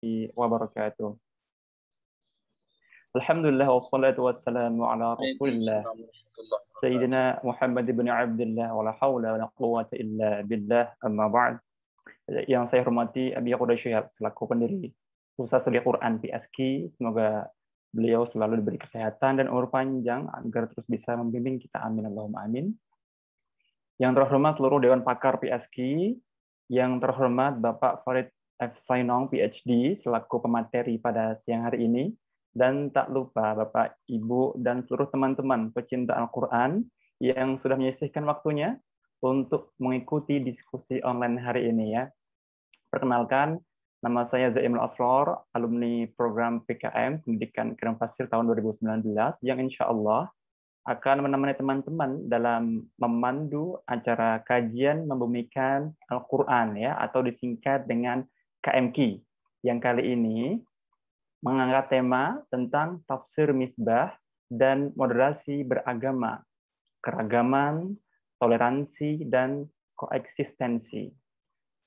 wabarakatuh. Alhamdulillah wassalatu wassalamu ala Rasulillah Waalaikumsalam warahmatullahi wabarakatuh. Sayyidina Muhammad ibn Abdullah wa la hawla wa la quwwata illa billah amma ba'd. Yang saya hormati Abi Yaqudha Syihab selaku pendiri Pusat Studi Quran PSQ. Semoga beliau selalu diberi kesehatan dan umur panjang agar terus bisa membimbing kita. Amin Allahumma amin. Yang terhormat seluruh Dewan Pakar PSQ, yang terhormat Bapak Farid F. Sainong, PhD, selaku pemateri pada siang hari ini, dan tak lupa Bapak, Ibu, dan seluruh teman-teman pecinta Al-Quran yang sudah menyisihkan waktunya untuk mengikuti diskusi online hari ini ya. Perkenalkan, nama saya Zaimul Asror, alumni program PKM, Pendidikan Kirim Fasir tahun 2019, yang insya Allah akan menemani teman-teman dalam memandu acara kajian membumikan Al-Quran ya, atau disingkat dengan KMQ, yang kali ini mengangkat tema tentang tafsir misbah dan moderasi beragama, keragaman, toleransi, dan koeksistensi.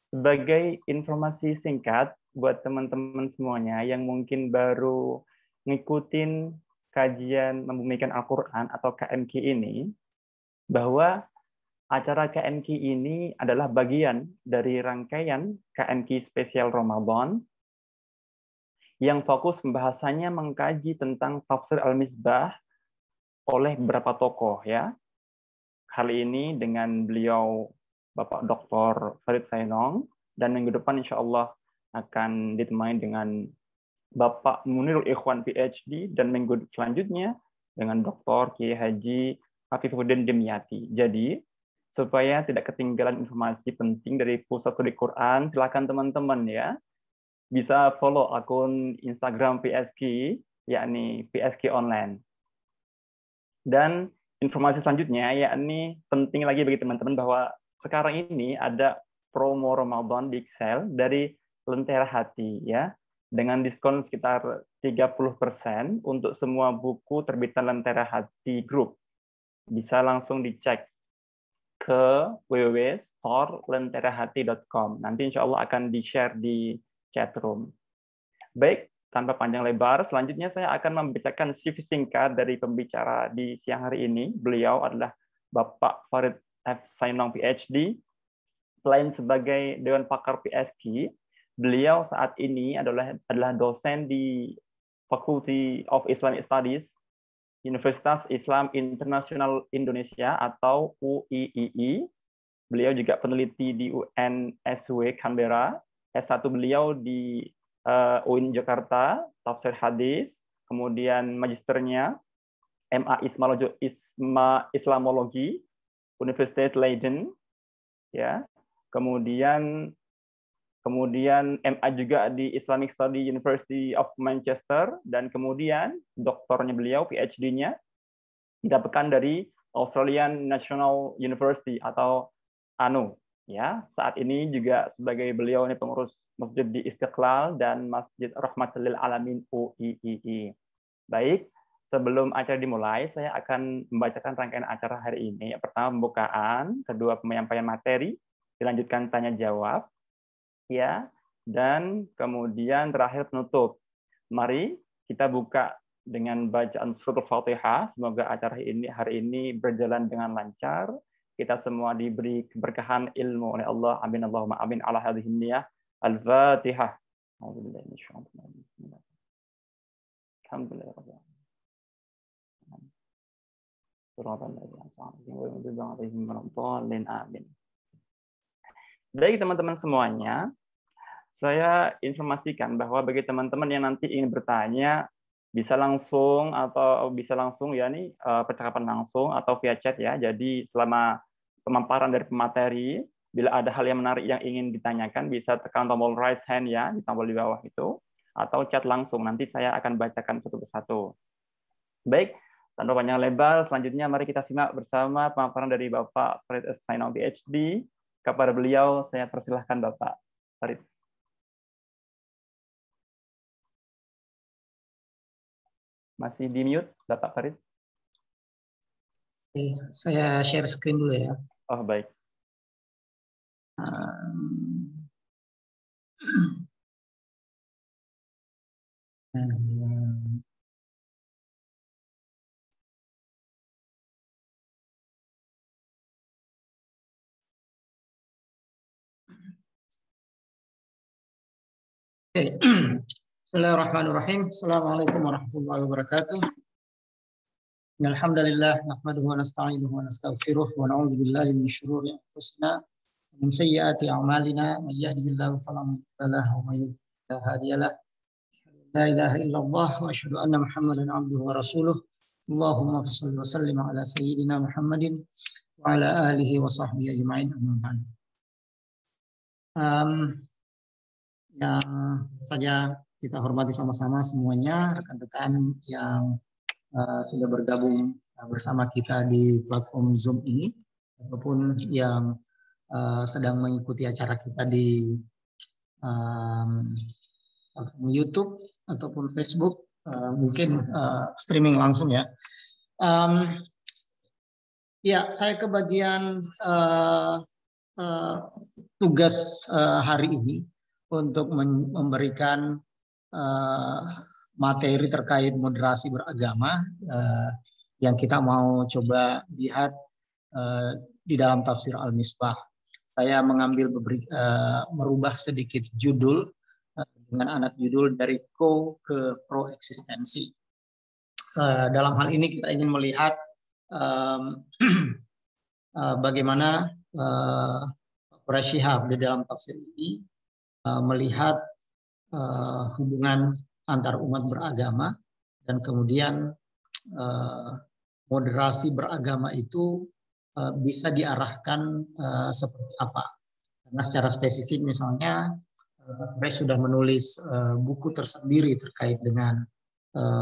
Sebagai informasi singkat buat teman-teman semuanya yang mungkin baru ngikutin kajian membumikan Al-Quran atau KMQ ini, bahwa acara KMQ ini adalah bagian dari rangkaian KMQ spesial Ramadan yang fokus pembahasannya mengkaji tentang tafsir Al-Misbah oleh beberapa tokoh ya. Kali ini dengan beliau Bapak Dr. Farid Sainong, dan minggu depan insya Allah akan ditemani dengan Bapak Munirul Ikhwan PhD, dan minggu selanjutnya dengan Dr. Kiai Haji Afifuddin Dimyati. Jadi, supaya tidak ketinggalan informasi penting dari Pusat Studi Quran, silakan teman-teman ya bisa follow akun Instagram PSQ, yakni PSQ Online. Dan informasi selanjutnya, yakni penting lagi bagi teman-teman bahwa sekarang ini ada promo Ramadan di Excel dari Lentera Hati ya, dengan diskon sekitar 30% untuk semua buku terbitan Lentera Hati Group. Bisa langsung dicek ke www.store.lenterahati.com. Nanti insya Allah akan di-share di chatroom. Baik, tanpa panjang lebar, selanjutnya saya akan membacakan CV singkat dari pembicara di siang hari ini. Beliau adalah Bapak Farid F. Sainong, PhD. Selain sebagai Dewan Pakar PSQ, beliau saat ini adalah dosen di Faculty of Islamic Studies, Universitas Islam Internasional Indonesia atau UIII. Beliau juga peneliti di UNSW Canberra. S1 beliau di UIN Jakarta, tafsir hadis, kemudian magisternya MA Islamologi, Universitas Leiden, ya. Kemudian MA juga di Islamic Study University of Manchester, dan kemudian doktornya beliau, PhD-nya, didapatkan dari Australian National University atau ANU. Ya, saat ini juga sebagai beliau ini pengurus Masjid di Istiqlal dan Masjid Rahmatul lil Alamin UIII. Baik, sebelum acara dimulai, saya akan membacakan rangkaian acara hari ini. Yang pertama pembukaan, kedua penyampaian materi, dilanjutkan tanya jawab, ya, dan kemudian terakhir penutup. Mari kita buka dengan bacaan surah Al-Fatihah. Semoga acara hari ini berjalan dengan lancar. Kita semua diberi keberkahan ilmu oleh Allah. Amin Allahumma amin ala hadhihi niyah. Al-Fatihah. Alhamdulillah. Amin. Baik teman-teman semuanya, saya informasikan bahwa bagi teman-teman yang nanti ingin bertanya, bisa langsung ya nih percakapan langsung atau via chat ya. Jadi selama pemaparan dari pemateri, bila ada hal yang menarik yang ingin ditanyakan, bisa tekan tombol raise hand ya di tombol di bawah itu, atau chat langsung. Nanti saya akan bacakan satu persatu. Baik, tanpa panjang lebar, selanjutnya mari kita simak bersama pemaparan dari Bapak Farid S. Sainong, PhD. Kepada beliau, saya persilahkan Bapak Farid. Masih di mute, Bapak Farid? Oke, saya share screen dulu ya. Oh, baik. Bismillahirrahmanirrahim. Assalamualaikum warahmatullahi wabarakatuh. Alhamdulillah nahmaduhu wa nasta'inuhu wa nastaghfiruh wa na'udzu billahi min syururi anfusina wa min sayyiati a'malina may yahdihillahu fala mudilla lahu wa may yudlil fala hadiya lahu. La ilaha illallah wa asyhadu anna Muhammadan 'abduhu wa rasuluh. Allahumma shalli wa sallim ala sayyidina Muhammadin wa ala alihi wa sahbihi ajma'in. Amma ba'd. Yang saja kita hormati sama-sama semuanya rekan-rekan yang sudah bergabung bersama kita di platform Zoom ini ataupun yang sedang mengikuti acara kita di platform YouTube ataupun Facebook, mungkin streaming langsung ya. Ya, saya kebagian tugas hari ini untuk memberikan materi terkait moderasi beragama yang kita mau coba lihat di dalam tafsir Al-Misbah. Saya mengambil merubah sedikit judul dengan anak judul dari co ke pro eksistensi. Dalam hal ini kita ingin melihat bagaimana Quraish Shihab di dalam tafsir ini melihat hubungan antar umat beragama dan kemudian moderasi beragama itu bisa diarahkan seperti apa. Karena secara spesifik misalnya Quraish sudah menulis buku tersendiri terkait dengan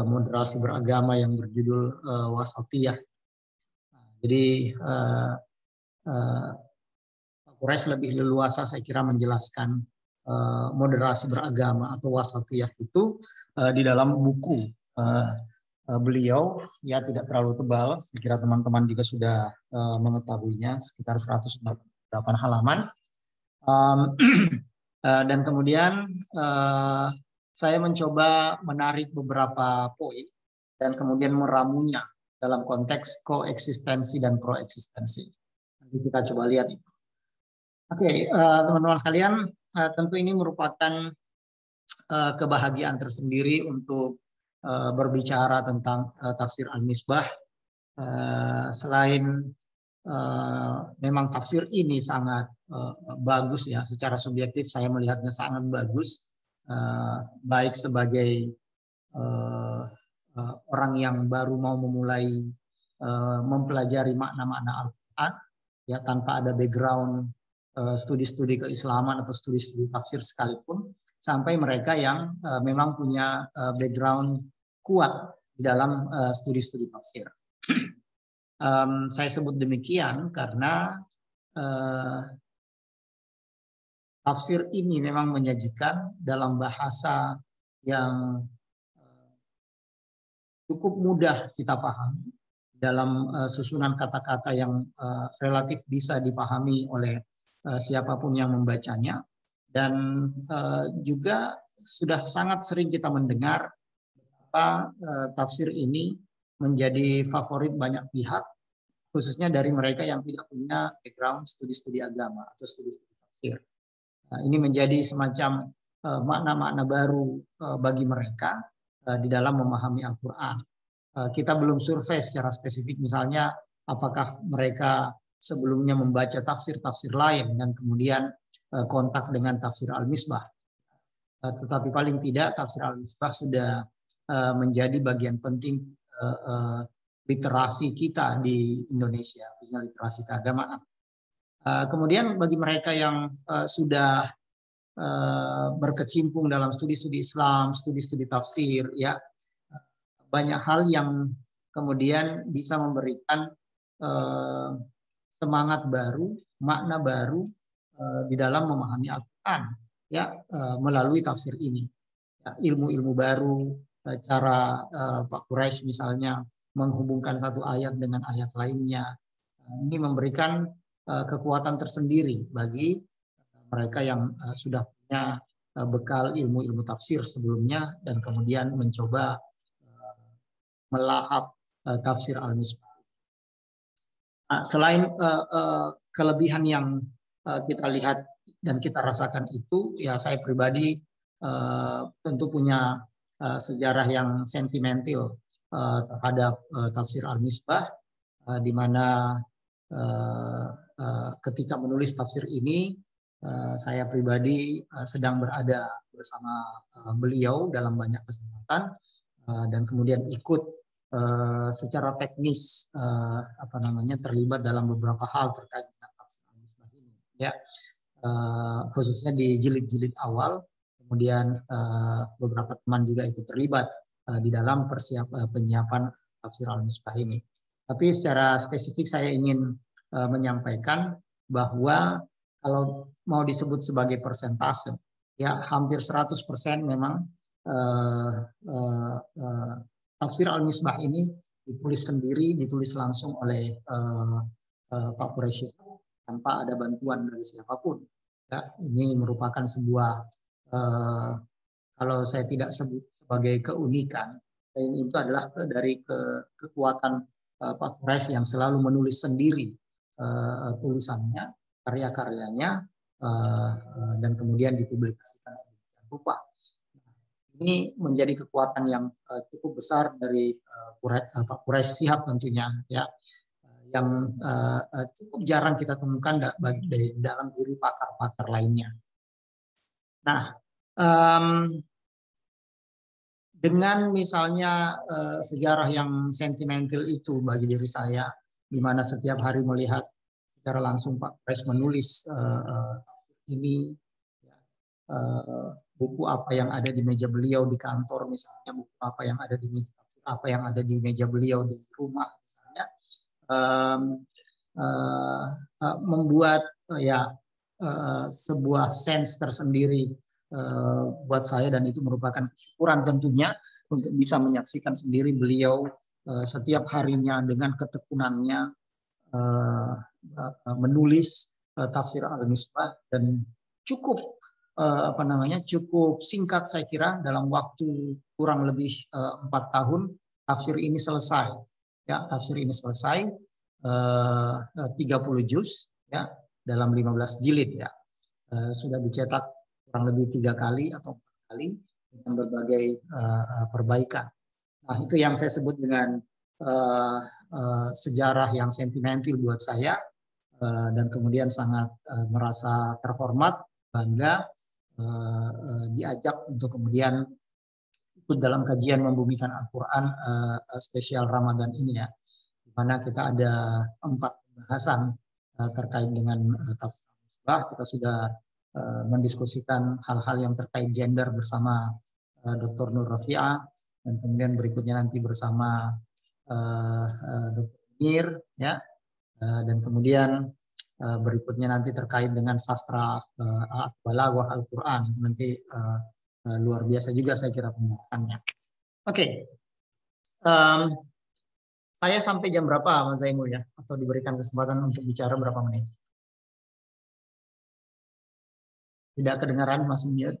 moderasi beragama yang berjudul Wasatiyah. Jadi Quraish lebih leluasa saya kira menjelaskan moderasi beragama atau wasatiyah itu di dalam buku beliau, ya tidak terlalu tebal, saya kira teman-teman juga sudah mengetahuinya, sekitar 198 halaman. Dan kemudian saya mencoba menarik beberapa poin dan kemudian meramunya dalam konteks koeksistensi dan proeksistensi. Nanti kita coba lihat itu. Oke, teman-teman sekalian, tentu ini merupakan kebahagiaan tersendiri untuk berbicara tentang tafsir Al-Misbah. Selain memang tafsir ini sangat bagus ya, secara subjektif saya melihatnya sangat bagus, baik sebagai orang yang baru mau memulai mempelajari makna-makna Al-Quran ya tanpa ada background studi-studi keislaman atau studi-studi tafsir sekalipun, sampai mereka yang memang punya background kuat di dalam studi-studi tafsir. Saya sebut demikian karena tafsir ini memang menyajikan dalam bahasa yang cukup mudah kita pahami, dalam susunan kata-kata yang relatif bisa dipahami oleh siapapun yang membacanya, dan juga sudah sangat sering kita mendengar bahwa tafsir ini menjadi favorit banyak pihak, khususnya dari mereka yang tidak punya background studi-studi agama atau studi-studi tafsir. Ini menjadi semacam makna-makna baru bagi mereka di dalam memahami Al-Quran. Kita belum survei secara spesifik misalnya apakah mereka sebelumnya membaca tafsir-tafsir lain dan kemudian kontak dengan tafsir Al-Misbah. Tetapi paling tidak tafsir Al-Misbah sudah menjadi bagian penting literasi kita di Indonesia, khususnya literasi keagamaan. Kemudian bagi mereka yang sudah berkecimpung dalam studi-studi Islam, studi-studi tafsir, ya banyak hal yang kemudian bisa memberikan semangat baru, makna baru di dalam memahami Al-Quran, ya melalui tafsir ini. Ilmu-ilmu baru, cara Pak Quraish misalnya menghubungkan satu ayat dengan ayat lainnya, ini memberikan kekuatan tersendiri bagi mereka yang sudah punya bekal ilmu-ilmu tafsir sebelumnya dan kemudian mencoba melahap tafsir Al-Misbah. Selain kelebihan yang kita lihat dan kita rasakan itu, ya saya pribadi tentu punya sejarah yang sentimental terhadap tafsir Al-Misbah, di mana ketika menulis tafsir ini saya pribadi sedang berada bersama beliau dalam banyak kesempatan dan kemudian ikut secara teknis terlibat dalam beberapa hal terkait dengan tafsir Al-Misbah ini, ya, khususnya di jilid-jilid awal. Kemudian beberapa teman juga ikut terlibat di dalam penyiapan tafsir Al-Misbah ini. Tapi secara spesifik saya ingin menyampaikan bahwa kalau mau disebut sebagai persentase, ya hampir 100% memang tafsir Al-Misbah ini ditulis sendiri, ditulis langsung oleh Pak Quraisy tanpa ada bantuan dari siapapun. Ya, ini merupakan sebuah kalau saya tidak sebut sebagai keunikan, itu adalah dari kekuatan Pak Quraisy yang selalu menulis sendiri tulisannya, karya-karyanya, dan kemudian dipublikasikan sedemikian rupa. Ini menjadi kekuatan yang cukup besar dari Pak Quraisy Shihab tentunya, ya, yang cukup jarang kita temukan dalam diri pakar-pakar lainnya. Nah, dengan misalnya sejarah yang sentimental itu bagi diri saya, di mana setiap hari melihat secara langsung Pak Quraisy menulis ini, buku apa yang ada di meja beliau di kantor misalnya, buku apa yang ada di meja, apa yang ada di meja beliau di rumah misalnya, membuat sebuah sense tersendiri buat saya, dan itu merupakan kesyukuran tentunya untuk bisa menyaksikan sendiri beliau setiap harinya dengan ketekunannya menulis tafsir Al-Misbah, dan cukup cukup singkat saya kira, dalam waktu kurang lebih 4 tahun tafsir ini selesai. Ya, tafsir ini selesai 30 juz, ya, dalam 15 jilid, ya. Sudah dicetak kurang lebih 3 kali atau 4 kali dengan berbagai perbaikan. Nah, itu yang saya sebut dengan sejarah yang sentimental buat saya, dan kemudian sangat merasa terhormat, bangga diajak untuk kemudian ikut dalam kajian membumikan Al-Quran spesial Ramadan ini, ya, di mana kita ada 4 pembahasan terkait dengan tafsir Al-Misbah. Kita sudah mendiskusikan hal-hal yang terkait gender bersama Dr. Nur Rafi'ah, dan kemudian berikutnya nanti bersama Dr. Mir, ya, dan kemudian berikutnya nanti terkait dengan sastra balaghah Al-Quran. Itu nanti luar biasa juga saya kira pembahasannya. Oke. Saya sampai jam berapa Mas Zaimul, ya? Atau diberikan kesempatan untuk bicara berapa menit? Tidak kedengaran, masih mute.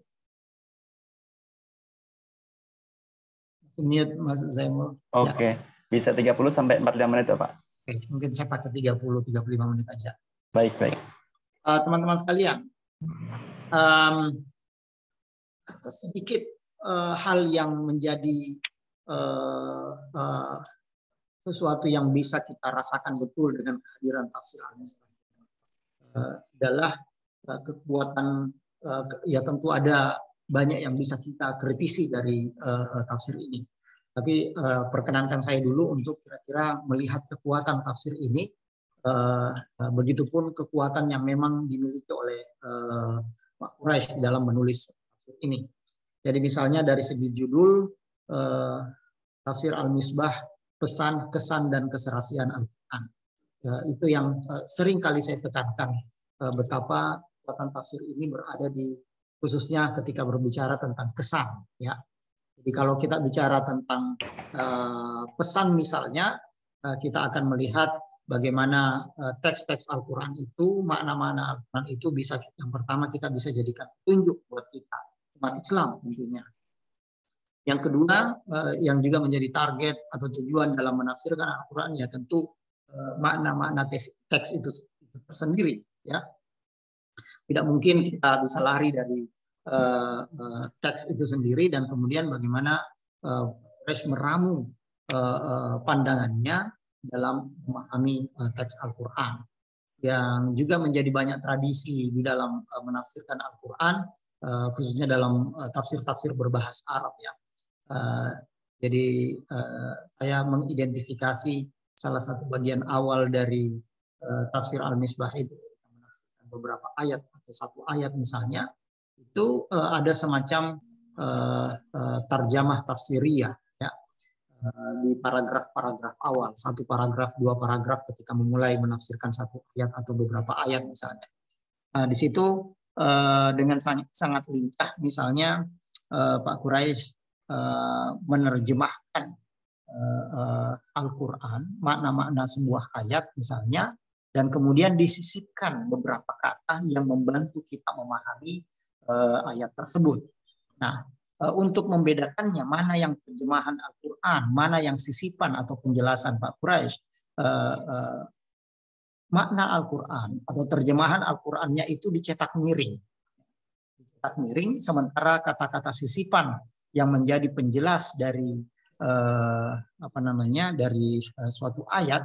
Masih mute Mas Zaimul. Oke, ya. Bisa 30 sampai 45 menit ya Pak? Oke, mungkin saya pakai 30-35 menit aja. Baik, baik. Teman-teman sekalian, sedikit hal yang menjadi sesuatu yang bisa kita rasakan betul dengan kehadiran tafsir Al-Misbah adalah kekuatan, ya tentu ada banyak yang bisa kita kritisi dari tafsir ini. Tapi perkenankan saya dulu untuk kira-kira melihat kekuatan tafsir ini, begitupun kekuatan yang memang dimiliki oleh Pak Quraisy dalam menulis tafsir ini. Jadi misalnya dari segi judul, tafsir Al-Misbah, pesan, kesan, dan keserasian Al-Quran. Itu yang sering kali saya tekankan, betapa kekuatan tafsir ini berada di, khususnya ketika berbicara tentang kesan, ya. Jadi kalau kita bicara tentang pesan misalnya, kita akan melihat bagaimana teks-teks Al-Quran itu, makna-makna Al-Quran itu bisa, yang pertama kita bisa jadikan petunjuk buat kita. umat Islam tentunya. Yang kedua, yang juga menjadi target atau tujuan dalam menafsirkan Al-Quran ya tentu makna-makna teks itu tersendiri. Ya, tidak mungkin kita bisa lari dari teks itu sendiri dan kemudian bagaimana Quraisy meramu pandangannya dalam memahami teks Al-Quran. Yang juga menjadi banyak tradisi di dalam menafsirkan Al-Quran, khususnya dalam tafsir-tafsir berbahasa Arab ya. Jadi saya mengidentifikasi salah satu bagian awal dari tafsir Al-Misbah itu menafsirkan beberapa ayat atau satu ayat misalnya itu ada semacam tarjamah tafsiriyah ya. Di paragraf-paragraf awal, satu paragraf, dua paragraf ketika memulai menafsirkan satu ayat atau beberapa ayat misalnya. Nah, di situ dengan sangat lincah misalnya Pak Quraisy menerjemahkan Al-Quran, makna-makna sebuah ayat misalnya, dan kemudian disisipkan beberapa kata yang membantu kita memahami ayat tersebut. Nah, untuk membedakannya mana yang terjemahan Al-Quran, mana yang sisipan atau penjelasan Pak Quraisy, makna Al-Quran atau terjemahan Al-Qurannya itu dicetak miring. Dicetak miring, sementara kata-kata sisipan yang menjadi penjelas dari dari suatu ayat,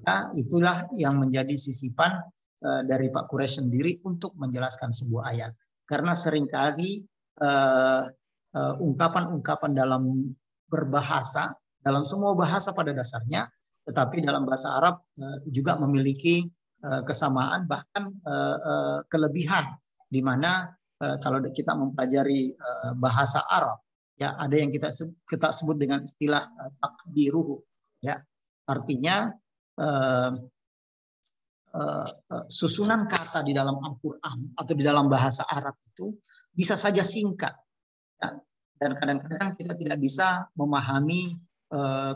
nah, itulah yang menjadi sisipan dari Pak Quraisy sendiri untuk menjelaskan sebuah ayat. Karena seringkali ungkapan-ungkapan dalam berbahasa, dalam semua bahasa pada dasarnya, tetapi dalam bahasa Arab juga memiliki kesamaan bahkan kelebihan, di mana kalau kita mempelajari bahasa Arab, ya ada yang kita sebut dengan istilah takdiruhu, ya artinya susunan kata di dalam Al-Quran atau di dalam bahasa Arab itu bisa saja singkat. Dan kadang-kadang kita tidak bisa memahami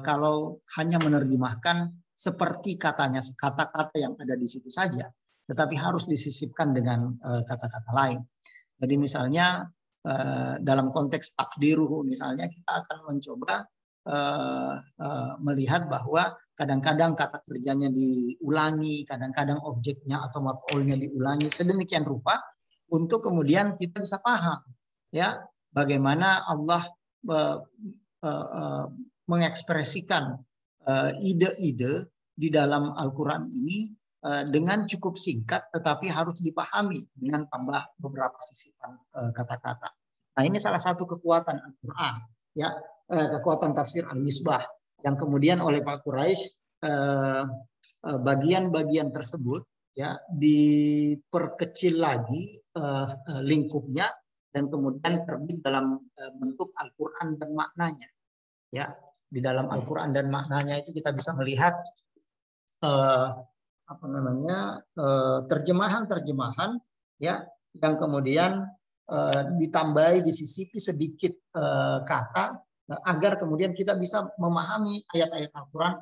kalau hanya menerjemahkan seperti kata-kata yang ada di situ saja, tetapi harus disisipkan dengan kata-kata lain. Jadi misalnya dalam konteks takdiruhu misalnya kita akan mencoba melihat bahwa kadang-kadang kata kerjanya diulangi, kadang-kadang objeknya atau maf'ulnya diulangi sedemikian rupa untuk kemudian kita bisa paham ya bagaimana Allah mengekspresikan ide-ide di dalam Al-Quran ini dengan cukup singkat tetapi harus dipahami dengan tambah beberapa sisipan kata-kata. Nah, ini salah satu kekuatan Al-Quran ya, kekuatan tafsir Al-Misbah yang kemudian oleh Pak Quraisy bagian-bagian tersebut ya diperkecil lagi lingkupnya dan kemudian terbit dalam bentuk Al-Quran dan maknanya. Ya, di dalam Al-Quran dan maknanya itu kita bisa melihat terjemahan-terjemahan ya yang kemudian ditambahi, disisipi sedikit kata agar kemudian kita bisa memahami ayat-ayat Al-Quran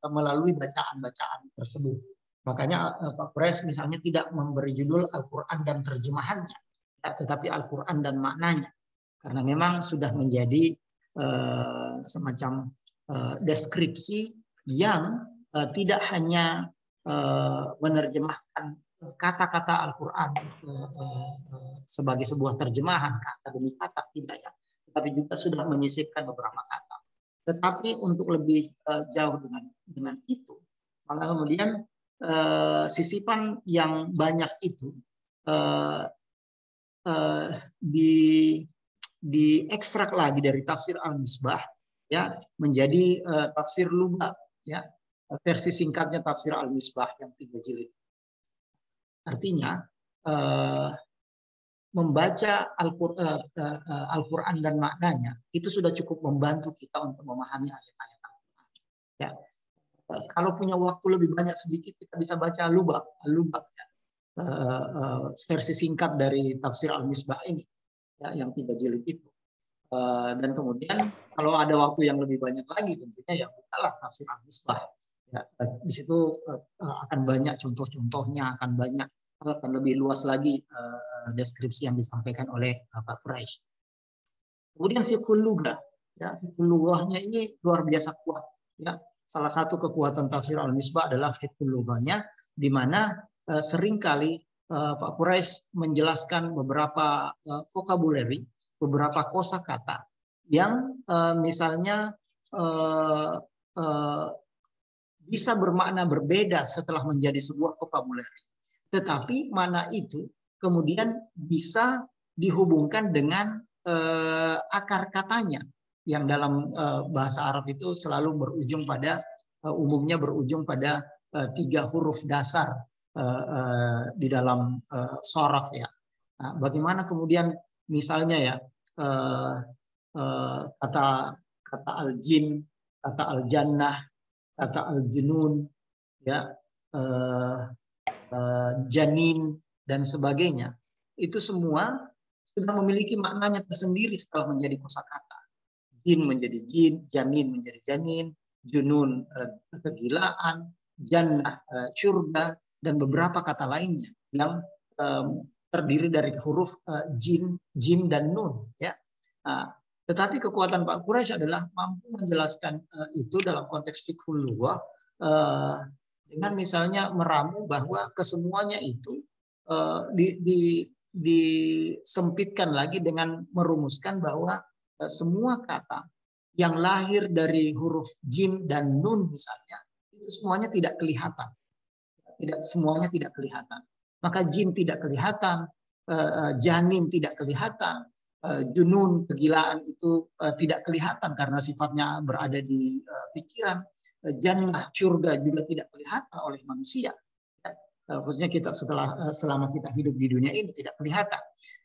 melalui bacaan-bacaan tersebut. Makanya Pak Quraisy misalnya tidak memberi judul Al-Quran dan terjemahannya, tetapi Al-Quran dan maknanya, karena memang sudah menjadi semacam deskripsi yang tidak hanya menerjemahkan kata-kata Al-Quran sebagai sebuah terjemahan kata demi kata, tidak ya, tetapi juga sudah menyisipkan beberapa kata. Tetapi untuk lebih jauh dengan itu, maka kemudian sisipan yang banyak itu diekstrak lagi dari tafsir Al-Misbah ya menjadi tafsir Lubab ya, versi singkatnya tafsir Al-Misbah yang 3 jilid. Artinya membaca Al-Quran dan maknanya itu sudah cukup membantu kita untuk memahami ayat-ayat Al-Quran. Ya. Kalau punya waktu lebih banyak sedikit kita bisa baca Lubab ya. Versi singkat dari tafsir Al-Misbah ini ya, yang 3 jilid itu. Dan kemudian kalau ada waktu yang lebih banyak lagi tentunya ya bukalah tafsir Al-Misbah. Ya, di situ akan banyak contoh-contohnya, akan banyak akan lebih luas lagi deskripsi yang disampaikan oleh Pak Quraisy. Kemudian fiqhul lughah, ya, fiqhul lughahnya ini luar biasa kuat, ya. Salah satu kekuatan tafsir Al-Misbah adalah fiqhul lughahnya, di mana seringkali Pak Quraisy menjelaskan beberapa vocabulary, beberapa kosakata yang misalnya bisa bermakna berbeda setelah menjadi sebuah vocabulary. Tetapi mana itu kemudian bisa dihubungkan dengan akar katanya yang dalam bahasa Arab itu selalu berujung pada umumnya berujung pada 3 huruf dasar di dalam shoraf, ya. Nah, bagaimana kemudian misalnya, ya, kata al-jin, kata al-jannah, kata al-junun, ya, janin dan sebagainya, itu semua sudah memiliki maknanya tersendiri setelah menjadi kosakata. Jin menjadi jin, janin menjadi janin, junun kegilaan, jannah surga, dan beberapa kata lainnya yang terdiri dari huruf jin, jim dan nun, ya. Nah, tetapi kekuatan Pak Quraisy adalah mampu menjelaskan itu dalam konteks fiqhul lughah dengan misalnya meramu bahwa kesemuanya itu disempitkan lagi dengan merumuskan bahwa semua kata yang lahir dari huruf jim dan nun misalnya, itu semuanya tidak kelihatan. Semuanya tidak kelihatan. Maka jin tidak kelihatan, janin tidak kelihatan, junun, kegilaan itu tidak kelihatan karena sifatnya berada di pikiran, jannah, surga juga tidak kelihatan oleh manusia. Khususnya kita selama kita hidup di dunia ini tidak kelihatan.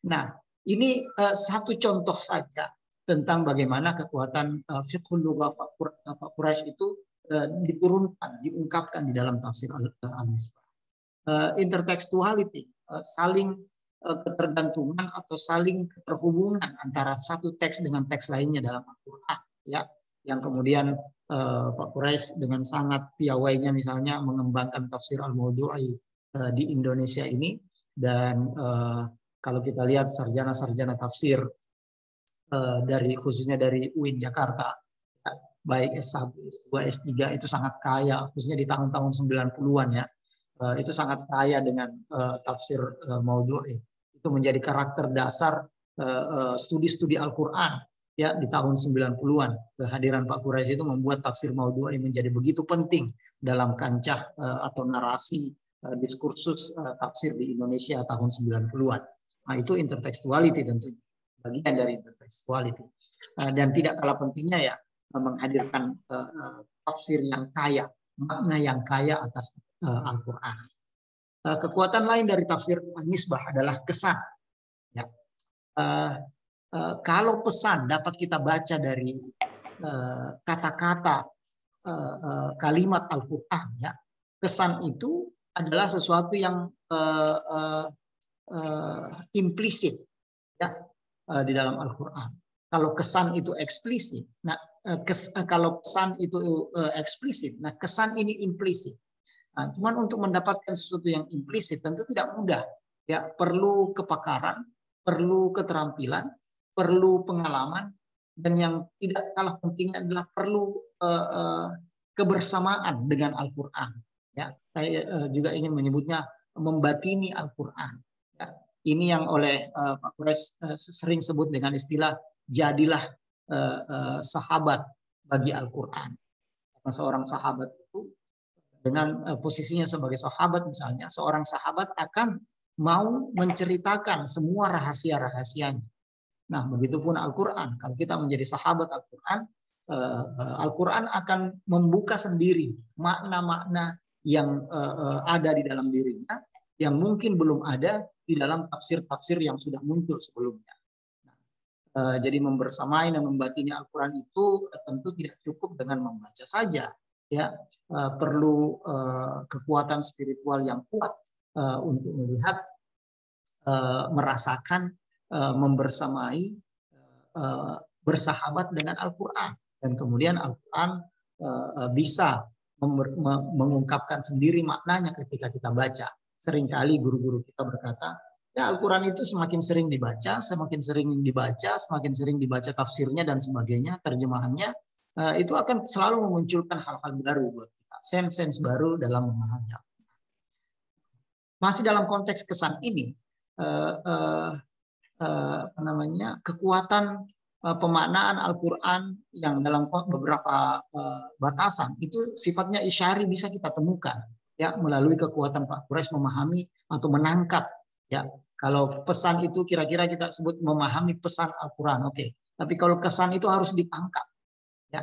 Nah, ini satu contoh saja tentang bagaimana kekuatan fiqhul lughah Pak Quraisy itu diturunkan, diungkapkan di dalam tafsir Al-Misbah. Intertextuality, saling ketergantungan atau saling keterhubungan antara satu teks dengan teks lainnya dalam Al-Quran, ya, yang kemudian Pak Quraisy dengan sangat piawainya misalnya mengembangkan tafsir Al-Mawdu'i di Indonesia ini, dan kalau kita lihat sarjana-sarjana tafsir khususnya dari UIN Jakarta, baik S1, S2, S3 itu sangat kaya, khususnya di tahun-tahun 90-an, ya. Itu sangat kaya dengan tafsir Mawdu'i. Itu menjadi karakter dasar studi-studi Al-Qur'an, ya, di tahun 90-an. Kehadiran Pak Quraisy itu membuat tafsir Mawdu'i menjadi begitu penting dalam kancah atau narasi diskursus tafsir di Indonesia tahun 90-an. Nah, itu intertextuality tentunya, bagian dari intertextuality. Dan tidak kalah pentingnya, ya, menghadirkan tafsir yang kaya, makna yang kaya atas Al-Quran. Kekuatan lain dari tafsir Al-Misbah adalah kesan. Ya. Kalau pesan dapat kita baca dari kata-kata kalimat Al-Quran, ya, kesan itu adalah sesuatu yang implisit, ya, di dalam Al-Quran. Kalau kesan itu eksplisit, nah kalau pesan itu eksplisit, nah kesan ini implisit. Nah, cuman untuk mendapatkan sesuatu yang implisit tentu tidak mudah, ya, perlu kepakaran, perlu keterampilan, perlu pengalaman, dan yang tidak kalah pentingnya adalah perlu kebersamaan dengan Al-Quran. Ya, saya juga ingin menyebutnya membatini Al-Quran. Ya, ini yang oleh Pak Quraisy sering sebut dengan istilah jadilah sahabat bagi Al-Quran. Karena seorang sahabat itu dengan posisinya sebagai sahabat misalnya, seorang sahabat akan mau menceritakan semua rahasia-rahasianya. Nah, begitupun Al-Quran. Kalau kita menjadi sahabat Al-Quran, Al-Quran akan membuka sendiri makna-makna yang ada di dalam dirinya, yang mungkin belum ada di dalam tafsir-tafsir yang sudah muncul sebelumnya. Jadi membersamai dan membatini Al-Quran itu tentu tidak cukup dengan membaca saja, ya. Perlu kekuatan spiritual yang kuat untuk melihat, merasakan, membersamai, bersahabat dengan Al-Quran, dan kemudian Al-Quran bisa mengungkapkan sendiri maknanya ketika kita baca. seringkali guru-guru kita berkata, ya Al-Quran itu semakin sering dibaca, semakin sering dibaca tafsirnya dan sebagainya, terjemahannya, itu akan selalu memunculkan hal-hal baru buat kita, sense baru dalam memahami. Masih dalam konteks kesan ini, kekuatan pemaknaan Al-Quran yang dalam beberapa batasan itu sifatnya isyari bisa kita temukan, ya, melalui kekuatan Pak Quraisy memahami atau menangkap, ya. Kalau pesan itu kira-kira kita sebut memahami pesan Al-Quran, oke. Tapi kalau kesan itu harus ditangkap, ya.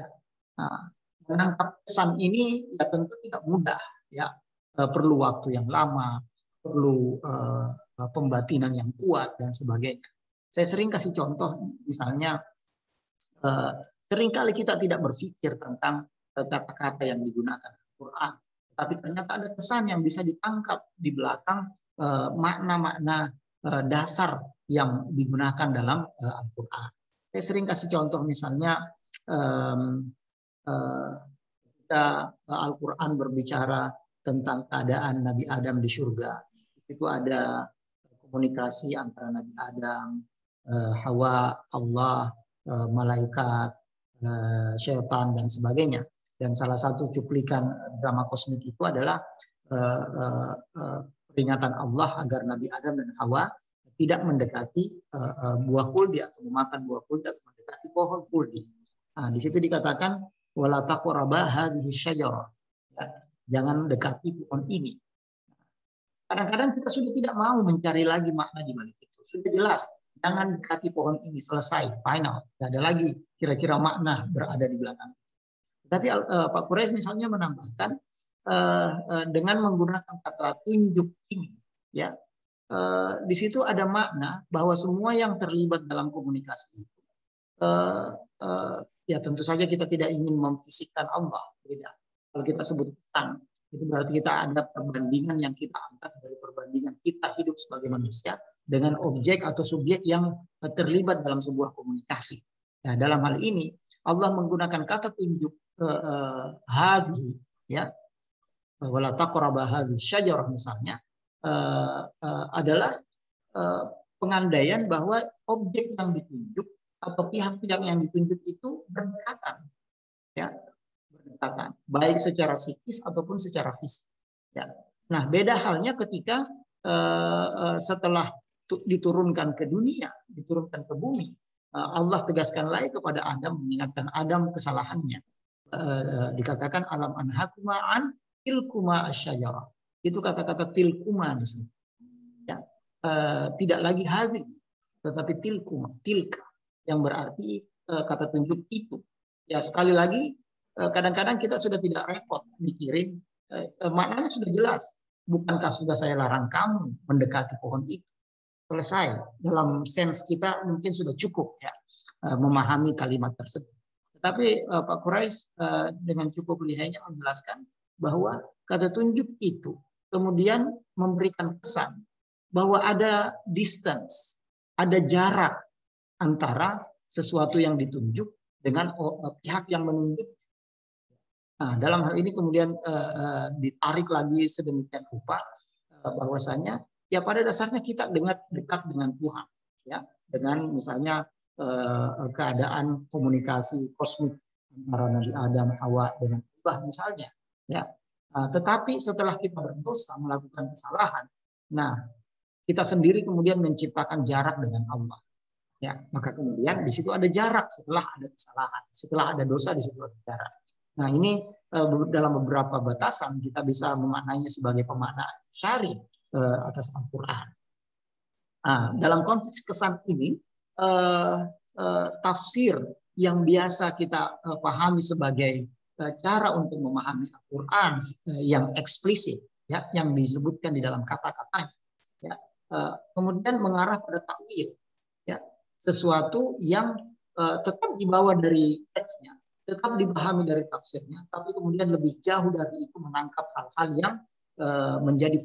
Nah, menangkap pesan ini ya tentu tidak mudah, ya. Perlu waktu yang lama, perlu pembatinan yang kuat dan sebagainya. Saya sering kasih contoh, misalnya seringkali kita tidak berpikir tentang kata-kata yang digunakan Al-Quran, tapi ternyata ada kesan yang bisa ditangkap di belakang makna-makna dasar yang digunakan dalam Al-Quran. Saya sering kasih contoh, misalnya ketika Al-Quran berbicara tentang keadaan Nabi Adam di surga, itu ada komunikasi antara Nabi Adam, Hawa, Allah, malaikat, syaitan dan sebagainya. Dan salah satu cuplikan drama kosmik itu adalah peringatan Allah agar Nabi Adam dan Hawa tidak mendekati buah khuldi atau memakan buah khuldi atau mendekati pohon khuldi. Nah, di situ dikatakan wala taqraba hadhihi syajarah. Jangan dekati pohon ini. Kadang-kadang kita sudah tidak mau mencari lagi makna di balik itu. Sudah jelas, jangan dekati pohon ini, selesai, final. Tidak ada lagi kira-kira makna berada di belakang. Tapi Pak Quraisy misalnya menambahkan dengan menggunakan kata tunjuk ini, ya, di situ ada makna bahwa semua yang terlibat dalam komunikasi itu, ya tentu saja kita tidak ingin memfisikkan Allah, tidak. Kalau kita sebut pesan, itu berarti kita ada perbandingan yang kita angkat dari perbandingan kita hidup sebagai manusia dengan objek atau subjek yang terlibat dalam sebuah komunikasi. Nah, dalam hal ini Allah menggunakan kata tunjuk hadhi, ya, wala taqraba hadhi syajarah misalnya, adalah pengandaian bahwa objek yang ditunjuk atau pihak-pihak yang ditunjuk itu berdekatan, ya, berdekatan, baik secara psikis ataupun secara fisik, ya. Nah, beda halnya ketika setelah diturunkan ke dunia, diturunkan ke bumi, Allah tegaskan lagi kepada Adam, mengingatkan Adam kesalahannya. Dikatakan alam anhakuma an tilkuma asyajarah. Itu kata-kata tilkuma di sini. Ya. Tidak lagi hadhi, tetapi tilkuma, tilka, yang berarti kata tunjuk itu. Ya, sekali lagi, kadang-kadang kita sudah tidak repot mikirin, maknanya sudah jelas. Bukankah sudah saya larang kamu mendekati pohon itu? Selesai. Dalam sense kita mungkin sudah cukup, ya, memahami kalimat tersebut. Tetapi Pak Quraisy dengan cukup lihainya menjelaskan bahwa kata tunjuk itu kemudian memberikan kesan bahwa ada distance, ada jarak antara sesuatu yang ditunjuk dengan pihak yang menunjuk. Nah, dalam hal ini kemudian ditarik lagi sedemikian rupa bahwasanya ya pada dasarnya kita dekat dengan Tuhan, ya, dengan misalnya keadaan komunikasi kosmik antara Nabi Adam, Hawa dengan Allah misalnya, ya. Tetapi setelah kita berdosa, melakukan kesalahan, nah kita sendiri kemudian menciptakan jarak dengan Allah, ya. Maka kemudian di situ ada jarak setelah ada kesalahan, setelah ada dosa di situ ada jarak. Nah, ini dalam beberapa batasan kita bisa memaknainya sebagai pemaknaan syari atas Al-Quran. Nah, dalam konteks kesan ini, tafsir yang biasa kita pahami sebagai cara untuk memahami Al-Quran yang eksplisit, ya, yang disebutkan di dalam kata-katanya, ya, kemudian mengarah pada takwil, ya, sesuatu yang tetap dibawa dari teksnya, tetap dipahami dari tafsirnya, tapi kemudian lebih jauh dari itu menangkap hal-hal yang menjadi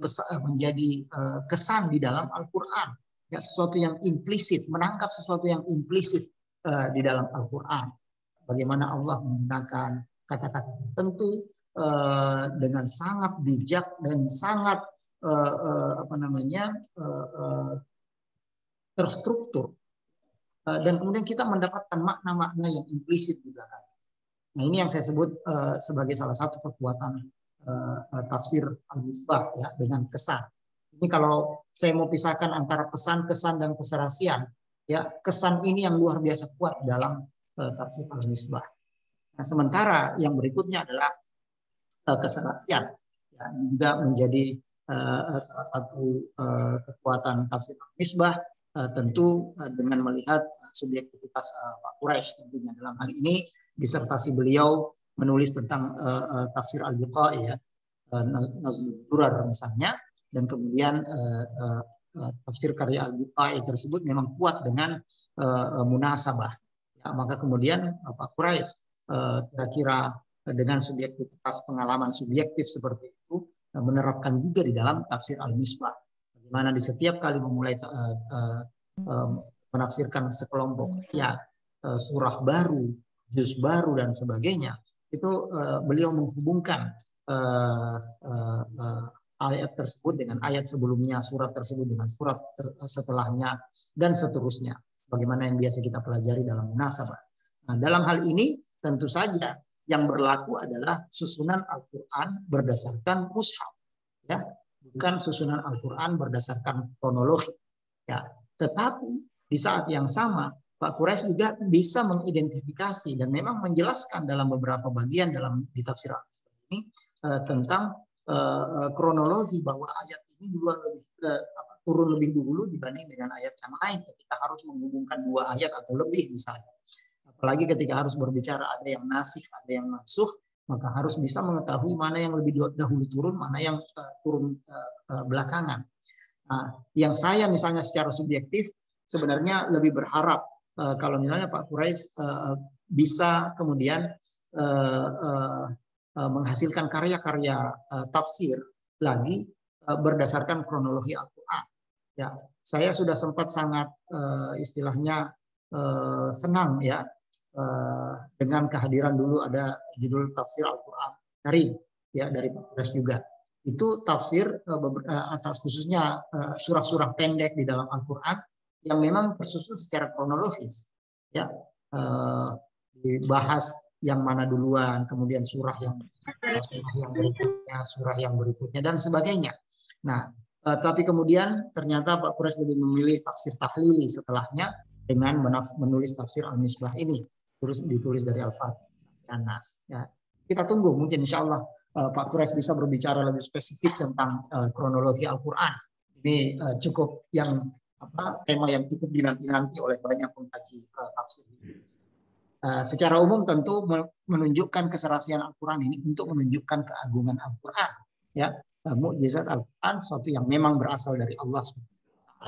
kesan di dalam Al-Quran, ya, sesuatu yang implisit, menangkap sesuatu yang implisit di dalam Al-Quran. Bagaimana Allah menggunakan kata-kata tertentu dengan sangat bijak dan sangat terstruktur, dan kemudian kita mendapatkan makna-makna yang implisit di belakang. Nah, ini yang saya sebut sebagai salah satu kekuatan tafsir al-misbah, ya, dengan kesan. Ini kalau saya mau pisahkan antara pesan, kesan, dan keserasian, ya, kesan ini yang luar biasa kuat dalam tafsir al-misbah. Nah, sementara yang berikutnya adalah keserasian, ya, juga menjadi salah satu kekuatan tafsir al-misbah, tentu dengan melihat subjektivitas Pak Quraisy tentunya. Dalam hal ini disertasi beliau menulis tentang tafsir al-Biqa, ya, Nazmul Durar misalnya, dan kemudian tafsir karya al-Biqa tersebut memang kuat dengan munasabah. Ya, maka kemudian Pak Quraisy kira-kira dengan subjektivitas pengalaman subjektif seperti itu menerapkan juga di dalam tafsir al-misbah. Bagaimana di setiap kali memulai menafsirkan sekelompok ayat, surah baru, juz baru, dan sebagainya, itu beliau menghubungkan ayat tersebut dengan ayat sebelumnya, surat tersebut dengan surat setelahnya, dan seterusnya. Bagaimana yang biasa kita pelajari dalam munasabah. Nah, dalam hal ini tentu saja yang berlaku adalah susunan Al-Quran berdasarkan mushaf, ya, bukan susunan Al-Quran berdasarkan kronologi. Ya, tetapi di saat yang sama Pak Quraisy juga bisa mengidentifikasi dan memang menjelaskan dalam beberapa bagian dalam di tafsir ini tentang kronologi bahwa ayat ini turun lebih dulu dibanding dengan ayat yang lain ketika harus menghubungkan dua ayat atau lebih misalnya. Apalagi ketika harus berbicara ada yang nasikh, ada yang mansukh, maka harus bisa mengetahui mana yang lebih dahulu turun, mana yang turun belakangan. Nah, yang saya misalnya secara subjektif sebenarnya lebih berharap kalau misalnya Pak Quraisy bisa kemudian menghasilkan karya-karya tafsir lagi berdasarkan kronologi Al-Quran. Ya, saya sudah sempat sangat istilahnya senang, ya, dengan kehadiran dulu ada judul tafsir Al-Quran Karim, ya, dari Pak Quraisy juga. Itu tafsir atas khususnya surah-surah pendek di dalam Al-Quran yang memang tersusun secara kronologis, ya, dibahas yang mana duluan, kemudian surah yang berikutnya, dan sebagainya. Nah, tapi kemudian ternyata Pak Quraisy lebih memilih tafsir tahlili setelahnya dengan menulis tafsir al-misbah ini, terus ditulis dari Al-Fatihah An-Nas. Ya, kita tunggu mungkin insya Allah Pak Quraisy bisa berbicara lebih spesifik tentang kronologi Al-Quran. Ini cukup tema yang cukup dinanti-nanti oleh banyak pengkaji tafsir. Secara umum tentu menunjukkan keserasian Al-Quran ini untuk menunjukkan keagungan Al-Quran, ya, mukjizat Al-Quran, sesuatu yang memang berasal dari Allah SWT.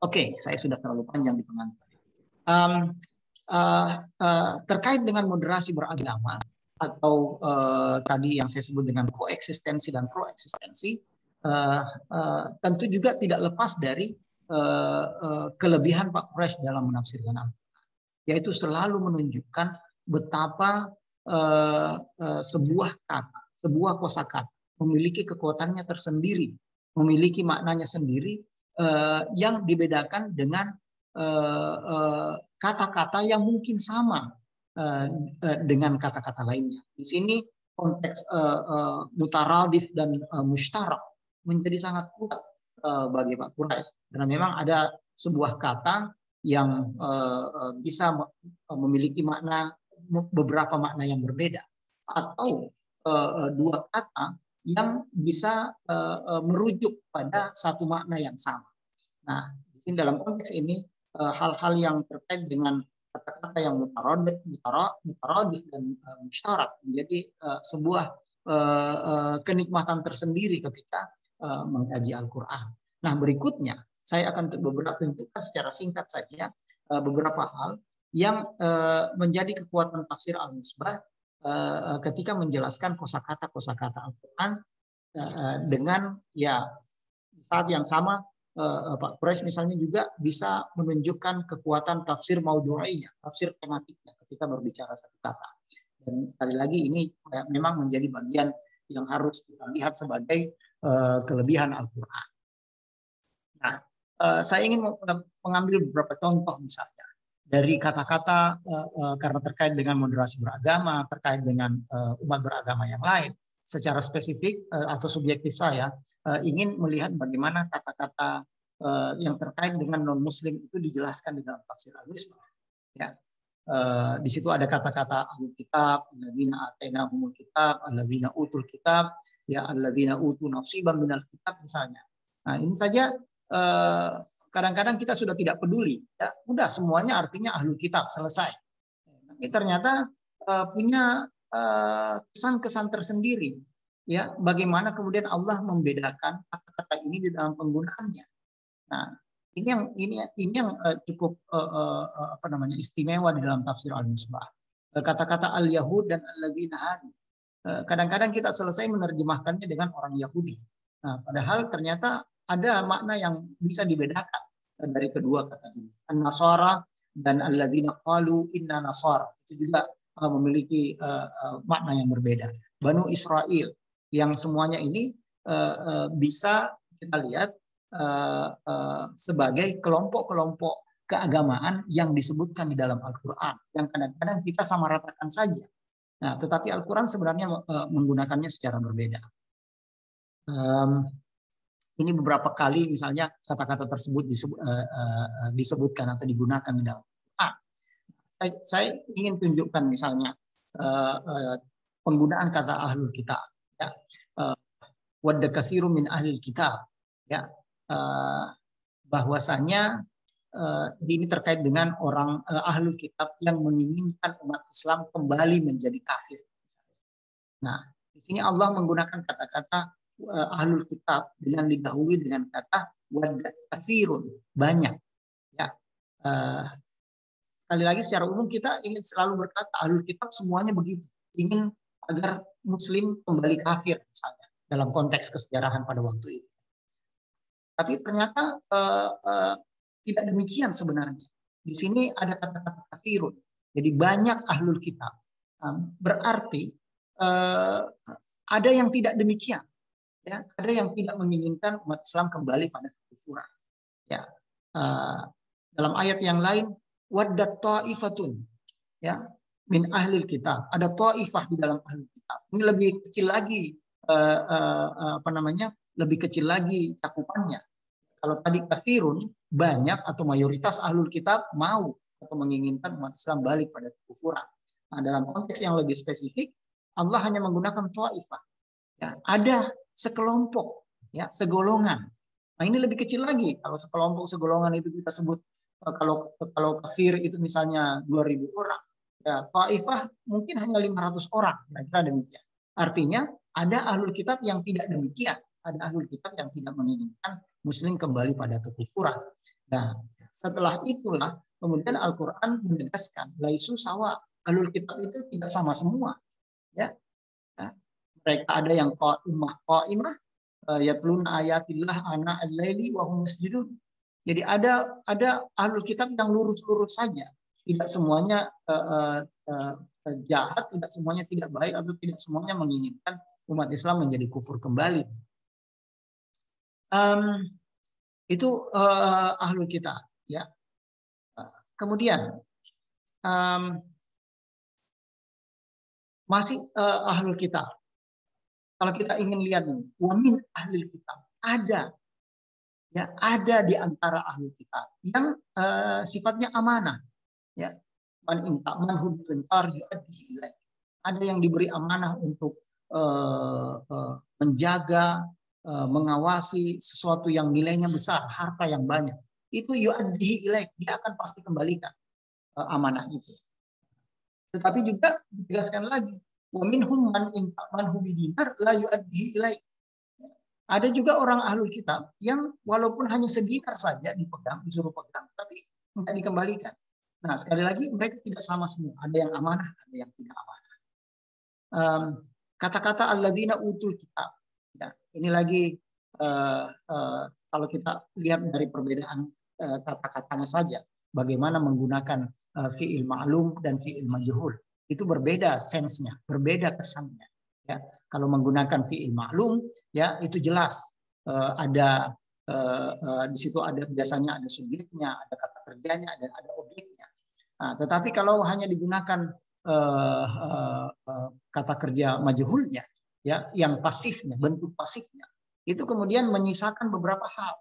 Oke, saya sudah terlalu panjang di pengantar. Terkait dengan moderasi beragama atau tadi yang saya sebut dengan koeksistensi dan proeksistensi, tentu juga tidak lepas dari kelebihan Pak Quraisy dalam menafsirkan Al-Quran, yaitu selalu menunjukkan betapa sebuah kata, sebuah kosakata memiliki kekuatannya tersendiri, memiliki maknanya sendiri, yang dibedakan dengan kata-kata yang mungkin sama dengan kata-kata lainnya. Di sini konteks mutaradif dan mustarak menjadi sangat kuat bagi Pak Quraisy, karena memang ada sebuah kata yang bisa memiliki beberapa makna yang berbeda, atau dua kata yang bisa merujuk pada satu makna yang sama. Nah, dalam konteks ini hal-hal yang terkait dengan kata-kata yang mutaradif dan mustarak menjadi sebuah kenikmatan tersendiri ketika mengkaji Al-Quran. Nah, berikutnya saya akan tunjukkan secara singkat saja beberapa hal yang menjadi kekuatan tafsir al-misbah ketika menjelaskan kosakata Al-Quran dengan, ya, saat yang sama Pak Quraisy misalnya juga bisa menunjukkan kekuatan tafsir maudhu'inya, tafsir tematiknya ketika berbicara satu kata. Dan sekali lagi ini memang menjadi bagian yang harus kita lihat sebagai kelebihan Al-Quran. Nah, saya ingin mengambil beberapa contoh misalnya dari kata-kata karena terkait dengan moderasi beragama, terkait dengan umat beragama yang lain. Secara spesifik atau subjektif saya ingin melihat bagaimana kata-kata yang terkait dengan non-Muslim itu dijelaskan di dalam tafsir Al-Misbah. Ya. Di situ ada kata-kata ahlul kitab, alladzina atainahumul kitab, alladzina utul kitab, ya alladzina utu nasiban minal kitab misalnya. Nah, ini saja kadang-kadang kita sudah tidak peduli. Ya, udah semuanya artinya ahlul kitab, selesai. Tapi ternyata punya kesan-kesan tersendiri. Ya, bagaimana kemudian Allah membedakan kata-kata ini di dalam penggunaannya. Nah, ini yang cukup istimewa di dalam tafsir Al-Misbah. Kata-kata al-Yahud dan al-ladzina hadu. Kadang-kadang kita selesai menerjemahkannya dengan orang Yahudi. Nah, padahal ternyata ada makna yang bisa dibedakan dari kedua kata ini. An-Nasara dan al-ladzina qalu inna nasara. Itu juga memiliki makna yang berbeda. Banu Israel yang semuanya ini bisa kita lihat sebagai kelompok-kelompok keagamaan yang disebutkan di dalam Al-Quran yang kadang-kadang kita samaratakan saja. Nah, tetapi Al-Quran sebenarnya menggunakannya secara berbeda. Ini beberapa kali misalnya kata-kata tersebut disebutkan atau digunakan di dalam Al-Quran. Saya ingin tunjukkan misalnya penggunaan kata ahlul kitab. Ya. Wadda katsirun min ahlil kitab. Ya. Bahwasanya ini terkait dengan orang ahlul kitab yang menginginkan umat Islam kembali menjadi kafir. Nah, di sini Allah menggunakan kata-kata ahlul kitab dengan didahului dengan kata wadda katsirun, banyak. Ya. Sekali lagi secara umum kita ingin selalu berkata ahlul kitab semuanya begitu, ingin agar Muslim kembali kafir misalnya dalam konteks kesejarahan pada waktu itu. Tapi ternyata tidak demikian sebenarnya. Di sini ada kata-kata katsirun. Jadi banyak ahlul kitab. Berarti ada yang tidak demikian. Ya, ada yang tidak menginginkan umat Islam kembali pada kekufuran. Ya, dalam ayat yang lain, waddat ta'ifatun, ya, min ahlil kitab. Ada ta'ifah di dalam ahlul kitab. Ini lebih kecil lagi, lebih kecil lagi cakupannya. Kalau tadi katsirun, banyak atau mayoritas ahlul kitab mau atau menginginkan umat Islam balik pada kekufuran. Nah, dalam konteks yang lebih spesifik, Allah hanya menggunakan ta'ifah. Ya, ada sekelompok, ya, segolongan. Nah, ini lebih kecil lagi. Kalau sekelompok, segolongan itu kita sebut kalau katsir itu misalnya 2.000 orang. Ya, ta'ifah mungkin hanya 500 orang. Kira-kira demikian. Artinya ada ahlul kitab yang tidak demikian. Ada ahlul kitab yang tidak menginginkan Muslim kembali pada kekufuran. Nah, setelah itulah kemudian Al-Quran menegaskan laisu sawa. Ahlul kitab itu tidak sama semua. Ya. Nah, mereka ada yang qaimah yatluna ayatillah ana al-laili wa hum yasjudun. Jadi ada ahlul kitab yang lurus-lurus saja. Tidak semuanya jahat, tidak semuanya tidak baik, atau tidak semuanya menginginkan umat Islam menjadi kufur kembali. Itu ahlul kitab, ya. Kemudian masih ahlul kitab. Kalau kita ingin lihat ini, wamin ahlul kitab, ada di antara ahlul kitab yang sifatnya amanah, ya. Ada yang diberi amanah untuk menjaga, mengawasi sesuatu yang nilainya besar, harta yang banyak. Itu yu'addihi ilaik, dia akan pasti kembalikan amanah itu. Tetapi juga ditegaskan lagi, wa minhum man intamanhu bidinar la yu'addihi ilaik. Ada juga orang ahlul kitab yang walaupun hanya sedinar saja dipegang, disuruh pegang, tapi tidak dikembalikan. Nah, sekali lagi mereka tidak sama semua. Ada yang amanah, ada yang tidak amanah. Kata-kata alladzina utul kitab. Ya, ini lagi kalau kita lihat dari perbedaan kata-katanya saja, bagaimana menggunakan fi'il ma'lum dan fi'il majhul. Itu berbeda sensenya, berbeda kesannya. Ya, kalau menggunakan fi'il ma'lum, ya itu jelas ada di situ ada biasanya ada subjeknya, ada kata kerjanya, dan ada objeknya. Nah, tetapi kalau hanya digunakan kata kerja majhulnya, ya, yang pasifnya, bentuk pasifnya, itu kemudian menyisakan beberapa hal.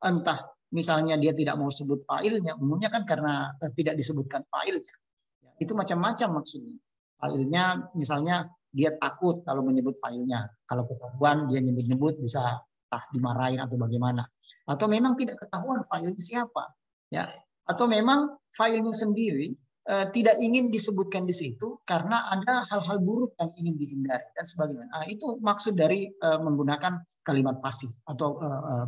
Entah misalnya dia tidak mau sebut fa'ilnya, umumnya kan karena tidak disebutkan fa'ilnya. Itu macam-macam maksudnya. Fa'ilnya misalnya dia takut kalau menyebut fa'ilnya. Kalau ketahuan dia nyebut-nyebut bisa dimarahin atau bagaimana. Atau memang tidak ketahuan fa'ilnya siapa. Ya. Atau memang fa'ilnya sendiri tidak ingin disebutkan di situ karena ada hal-hal buruk yang ingin dihindari dan sebagainya. Nah, itu maksud dari menggunakan kalimat pasif atau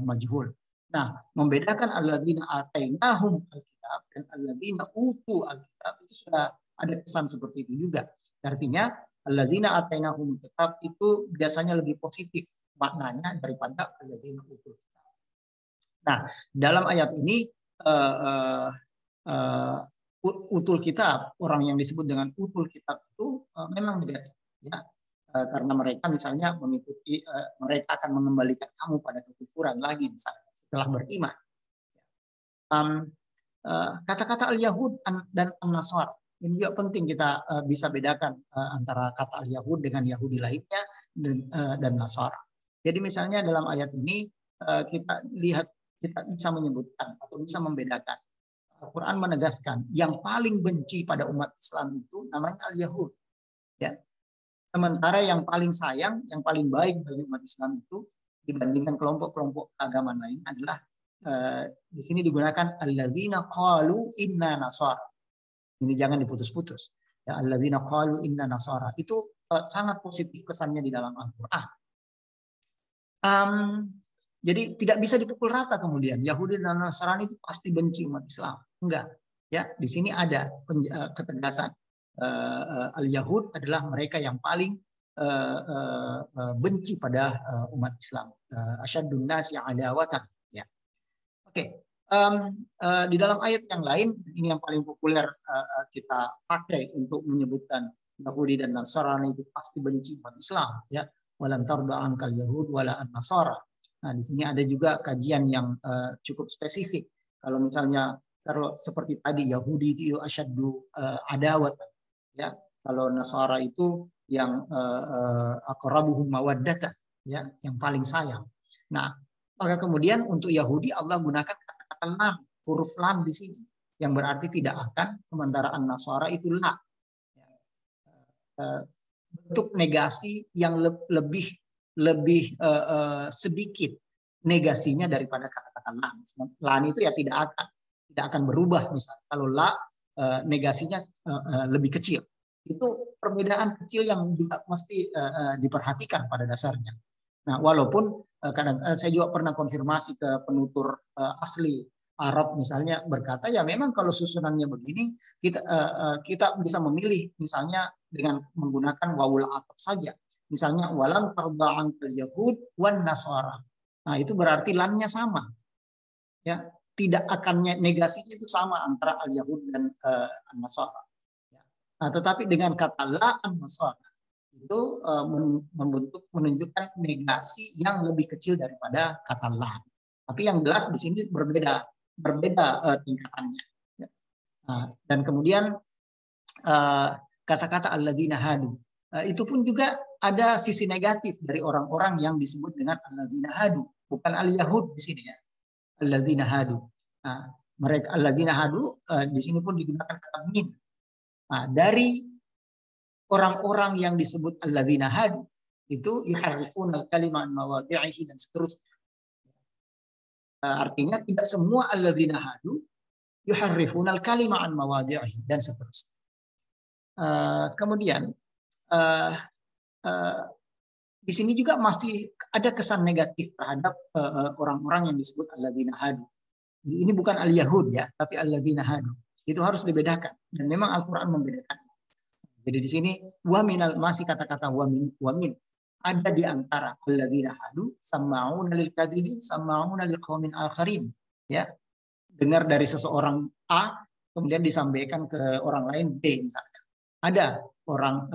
majhul. Nah, membedakan alladzina atainahum alkitab dan alladzina utu alkitab itu sudah ada kesan seperti itu juga. Artinya alladzina atainahum alkitab itu biasanya lebih positif maknanya daripada alladzina utu. Nah, dalam ayat ini utul kitab, orang yang disebut dengan utul kitab itu memang negatif, ya. Karena mereka misalnya mengikuti, mereka akan mengembalikan kamu pada kekufuran lagi misalnya setelah beriman. Kata-kata al-Yahud dan an-Nasar ini juga penting kita bisa bedakan antara kata al-Yahud dengan Yahudi lainnya dan Nasara. Jadi misalnya dalam ayat ini kita lihat, kita bisa menyebutkan atau bisa membedakan. Al-Quran menegaskan yang paling benci pada umat Islam itu namanya al-Yahud. Ya. Sementara yang paling sayang, yang paling baik bagi umat Islam itu dibandingkan kelompok-kelompok agama lain adalah di sini digunakan alladzina qalu inna nasara. Ini jangan diputus-putus. Ya, alladzina qalu inna nasara itu sangat positif kesannya di dalam Al-Qur'an. Jadi tidak bisa dipukul rata kemudian Yahudi dan Nasrani itu pasti benci umat Islam. Enggak. Ya, di sini ada ketegasan. Al-Yahud adalah mereka yang paling benci pada umat Islam. Asyaddun nasi adawatan. Ya. Oke. Di dalam ayat yang lain, ini yang paling populer kita pakai untuk menyebutkan Yahudi dan Nasrani itu pasti benci umat Islam. Ya. Walan tarda ankal Yahud wala an-Nasara. Nah, di sini ada juga kajian yang cukup spesifik. Kalau misalnya kalau seperti tadi Yahudi itu asyaddu adawat, ya. Kalau Nasara itu yang aqrabuhum mawaddatan, ya, yang paling sayang. Nah, maka kemudian untuk Yahudi Allah gunakan kata-kata lam, huruf lam di sini yang berarti tidak akan, sementara an-Nasara itu la. Bentuk negasi yang lebih sedikit negasinya daripada kata-kata lan. Lan itu ya tidak akan berubah misalnya. Kalau la negasinya lebih kecil. Itu perbedaan kecil yang juga mesti diperhatikan pada dasarnya. Nah, walaupun kadang saya juga pernah konfirmasi ke penutur asli Arab misalnya berkata ya memang kalau susunannya begini kita bisa memilih misalnya dengan menggunakan wawul ataf saja. Misalnya walan tarda'an al-yahud wan nasara. Nah, itu berarti lannya sama. Ya, tidak akan negasinya itu sama antara al-yahud dan an-nasara. Nah, tetapi dengan kata la an-nasara itu menunjukkan negasi yang lebih kecil daripada kata la. Tapi yang jelas di sini berbeda tingkatannya. Nah, dan kemudian kata-kata alladzina hadu itu pun juga ada sisi negatif dari orang-orang yang disebut dengan alladzina hadu, bukan al-yahud di sini ya. Alladzina hadu. Nah, mereka alladzina hadu di sini pun digunakan kata min. Nah, dari orang-orang yang disebut alladzina hadu itu yuharrifuna al-kalima an mawadhi'ihi dan seterusnya. Artinya tidak semua alladzina hadu yuharrifuna al-kalima an mawadhi'ihi dan seterusnya. Kemudian di sini juga masih ada kesan negatif terhadap orang-orang yang disebut alladzina hadu. Ini bukan al-yahud ya, tapi alladzina hadu. Itu harus dibedakan dan memang Al-Qur'an membedakan. Jadi di sini masih kata-kata wamin ada di antara alladzina hadu sama'una lil kadhibi sama'una liqaumin akharin, ya. Dengar dari seseorang A kemudian disampaikan ke orang lain B misalnya. Ada orang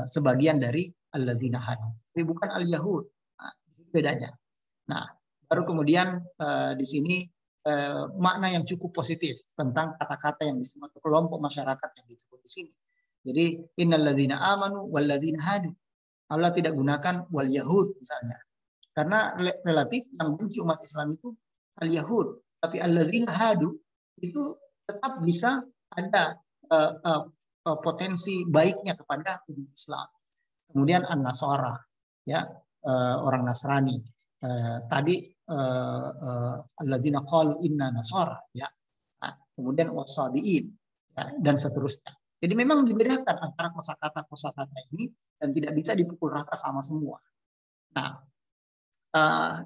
sebagian dari alladzina hadu, tapi bukan al-yahud. Nah, bedanya. Nah, baru kemudian di sini makna yang cukup positif tentang kata-kata yang disebut kelompok masyarakat yang disebut di sini. Jadi innalladzina amanu walladzina hadu. Allah tidak gunakan wal yahud misalnya. Karena relatif yang benci umat Islam itu al-yahud, tapi alladzina hadu itu tetap bisa ada potensi baiknya kepada umat Islam. Kemudian an-nasara, ya, orang Nasrani. Tadi alladzina qalu inna nasara, ya. Nah, kemudian wasabiin, ya, dan seterusnya. Jadi memang dibedakan antara kosakata ini dan tidak bisa dipukul rata sama semua. Nah,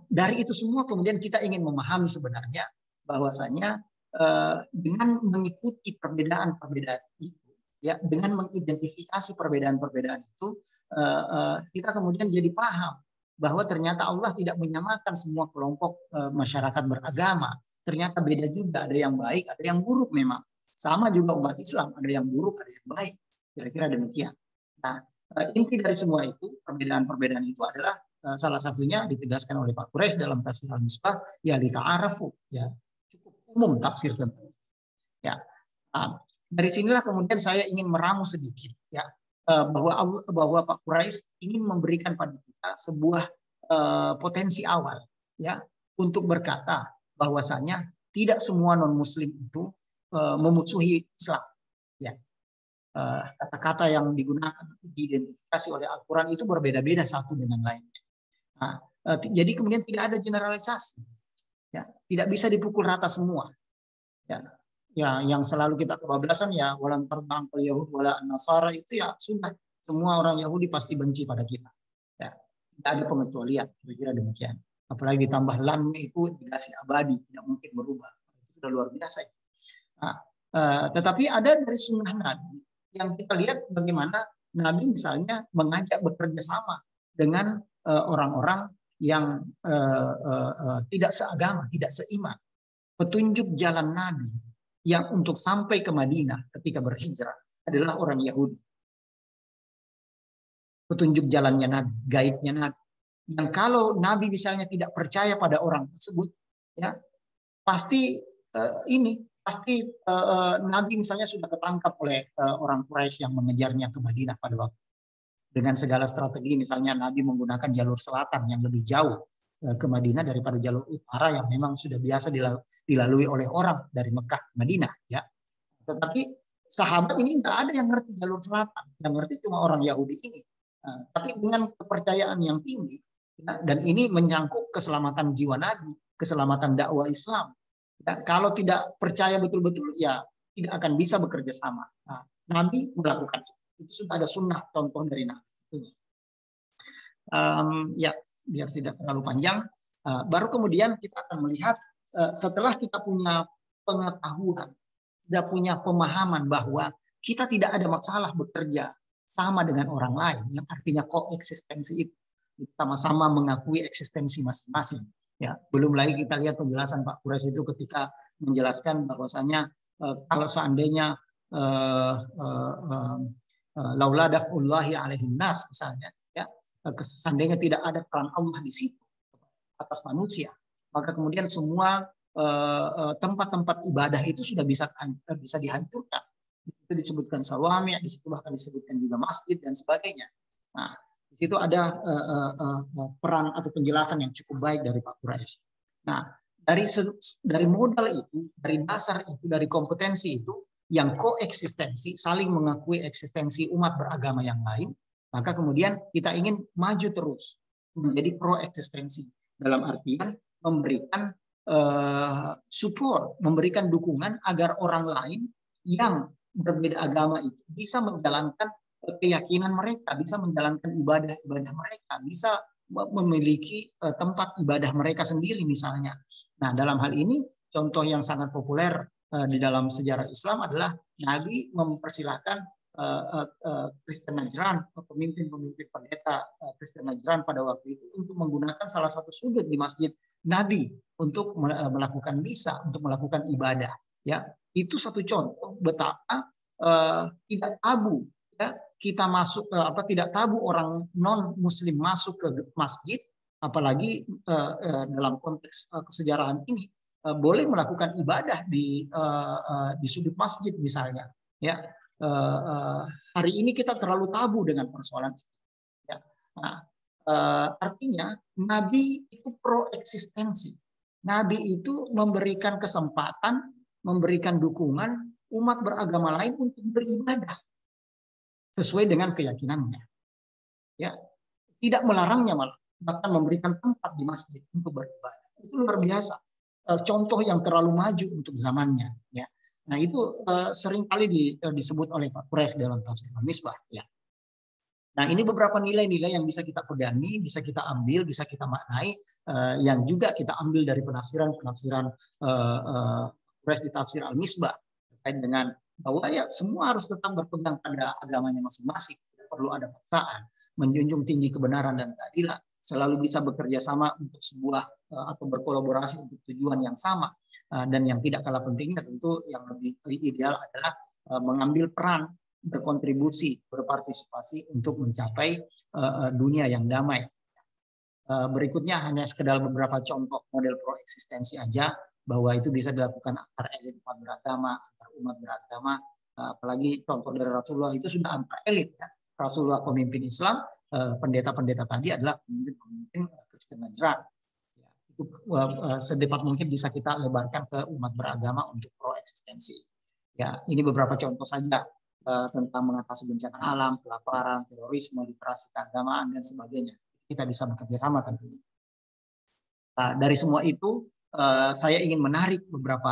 dari itu semua kemudian kita ingin memahami sebenarnya bahwasanya dengan mengikuti perbedaan-perbedaan itu, ya, dengan mengidentifikasi perbedaan-perbedaan itu, kita kemudian jadi paham bahwa ternyata Allah tidak menyamakan semua kelompok masyarakat beragama. Ternyata beda juga, ada yang baik, ada yang buruk memang. Sama juga umat Islam, ada yang buruk, ada yang baik. Kira-kira demikian. Nah, inti dari semua itu, perbedaan-perbedaan itu adalah salah satunya ditegaskan oleh Pak Quraisy dalam tafsir Al-Misbah, ya lita'arafu, ya, cukup umum tafsir tentu. Ya. Dari sinilah kemudian saya ingin meramu sedikit, ya, bahwa Pak Quraisy ingin memberikan pada kita sebuah potensi awal, ya, untuk berkata bahwasanya tidak semua non Muslim itu memusuhi Islam, ya. Kata-kata yang digunakan diidentifikasi oleh Al-Quran itu berbeda-beda satu dengan lainnya. Nah, jadi kemudian tidak ada generalisasi, ya, tidak bisa dipukul rata semua, ya. Ya, yang selalu kita kebablasan ya walan tarda'al yahud wala an-nasara itu ya sudah semua orang Yahudi pasti benci pada kita. Ya, tidak ada pengecualian, kira-kira demikian. Apalagi ditambah lan itu dikasih abadi, tidak mungkin berubah. Itu sudah luar biasa. Nah, tetapi ada dari sunnah Nabi yang kita lihat bagaimana Nabi misalnya mengajak bekerja sama dengan orang-orang yang tidak seagama, tidak seiman. Petunjuk jalan Nabi yang untuk sampai ke Madinah ketika berhijrah adalah orang Yahudi. Petunjuk jalannya Nabi, gaibnya Nabi. Yang kalau Nabi misalnya tidak percaya pada orang tersebut, ya pasti Nabi misalnya sudah ketangkap oleh orang Quraisy yang mengejarnya ke Madinah pada waktu. Dengan segala strategi, misalnya Nabi menggunakan jalur selatan yang lebih jauh ke Madinah daripada jalur utara yang memang sudah biasa dilalui oleh orang dari Mekah ke Madinah, ya. Tetapi sahabat ini nggak ada yang ngerti jalur selatan, yang ngerti cuma orang Yahudi ini. Tapi dengan kepercayaan yang tinggi, ya, dan ini menyangkut keselamatan jiwa Nabi, keselamatan dakwah Islam. Ya, kalau tidak percaya betul-betul, ya tidak akan bisa bekerja sama. Nah, Nabi melakukan itu sudah ada sunnah contoh dari Nabi. Ya. Biar tidak terlalu panjang, baru kemudian kita akan melihat setelah kita punya pengetahuan, kita punya pemahaman bahwa kita tidak ada masalah bekerja sama dengan orang lain, yang artinya koeksistensi itu, sama-sama mengakui eksistensi masing-masing. Ya, belum lagi kita lihat penjelasan Pak Quraisy itu ketika menjelaskan bahwasanya kalau seandainya laula daf'ullahi alaihin nas misalnya, seandainya tidak ada peran Allah di situ atas manusia, maka kemudian semua tempat-tempat ibadah itu sudah bisa dihancurkan. Itu disebutkan sawami, di situ bahkan disebutkan juga masjid dan sebagainya. Nah, di situ ada peran atau penjelasan yang cukup baik dari Pak Quraisy. Nah, dari modal itu, dari dasar itu, dari kompetensi itu, yang koeksistensi, saling mengakui eksistensi umat beragama yang lain, maka kemudian kita ingin maju terus menjadi pro eksistensi dalam artian memberikan support, memberikan dukungan agar orang lain yang berbeda agama itu bisa menjalankan keyakinan mereka, bisa menjalankan ibadah-ibadah mereka, bisa memiliki tempat ibadah mereka sendiri misalnya. Nah, dalam hal ini contoh yang sangat populer di dalam sejarah Islam adalah Nabi mempersilahkan Kristen Najran, pemimpin-pemimpin pendeta Kristen Najran pada waktu itu untuk menggunakan salah satu sudut di masjid Nabi untuk melakukan misa, untuk melakukan ibadah. Ya, itu satu contoh betapa tidak tabu, ya, kita masuk tidak tabu orang non muslim masuk ke masjid, apalagi dalam konteks kesejarahan ini boleh melakukan ibadah di sudut masjid misalnya, ya. Hari ini kita terlalu tabu dengan persoalan itu, ya. Nah, artinya Nabi itu pro eksistensi. Nabi itu memberikan kesempatan, memberikan dukungan umat beragama lain untuk beribadah sesuai dengan keyakinannya, ya. Tidak melarangnya, malah bahkan memberikan tempat di masjid untuk beribadah. Itu luar biasa, contoh yang terlalu maju untuk zamannya, ya. Nah, itu seringkali disebut oleh Pak Quraisy dalam tafsir Al-Misbah, ya. Nah, ini beberapa nilai-nilai yang bisa kita pegangi, bisa kita ambil, bisa kita maknai, yang juga kita ambil dari penafsiran-penafsiran Quraisy di tafsir Al-Misbah terkait dengan bahwa ya semua harus tetap berpegang pada agamanya masing-masing, tidak perlu ada paksaan, menjunjung tinggi kebenaran dan keadilan, selalu bisa bekerja sama untuk sebuah atau berkolaborasi untuk tujuan yang sama, dan yang tidak kalah pentingnya tentu yang lebih ideal adalah mengambil peran, berkontribusi, berpartisipasi untuk mencapai dunia yang damai. Berikutnya hanya sekedar beberapa contoh model pro eksistensi aja, bahwa itu bisa dilakukan antar elit umat beragama, antar umat beragama, apalagi contoh dari Rasulullah itu sudah antar elit, ya. Rasulullah pemimpin Islam, pendeta-pendeta tadi adalah pemimpin Kristen Najran. Ya, itu sedepat mungkin bisa kita lebarkan ke umat beragama untuk pro eksistensi. Ya, ini beberapa contoh saja tentang mengatasi bencana alam, kelaparan, terorisme, literasi keagamaan dan sebagainya. Kita bisa bekerja sama tentunya. Nah, dari semua itu saya ingin menarik beberapa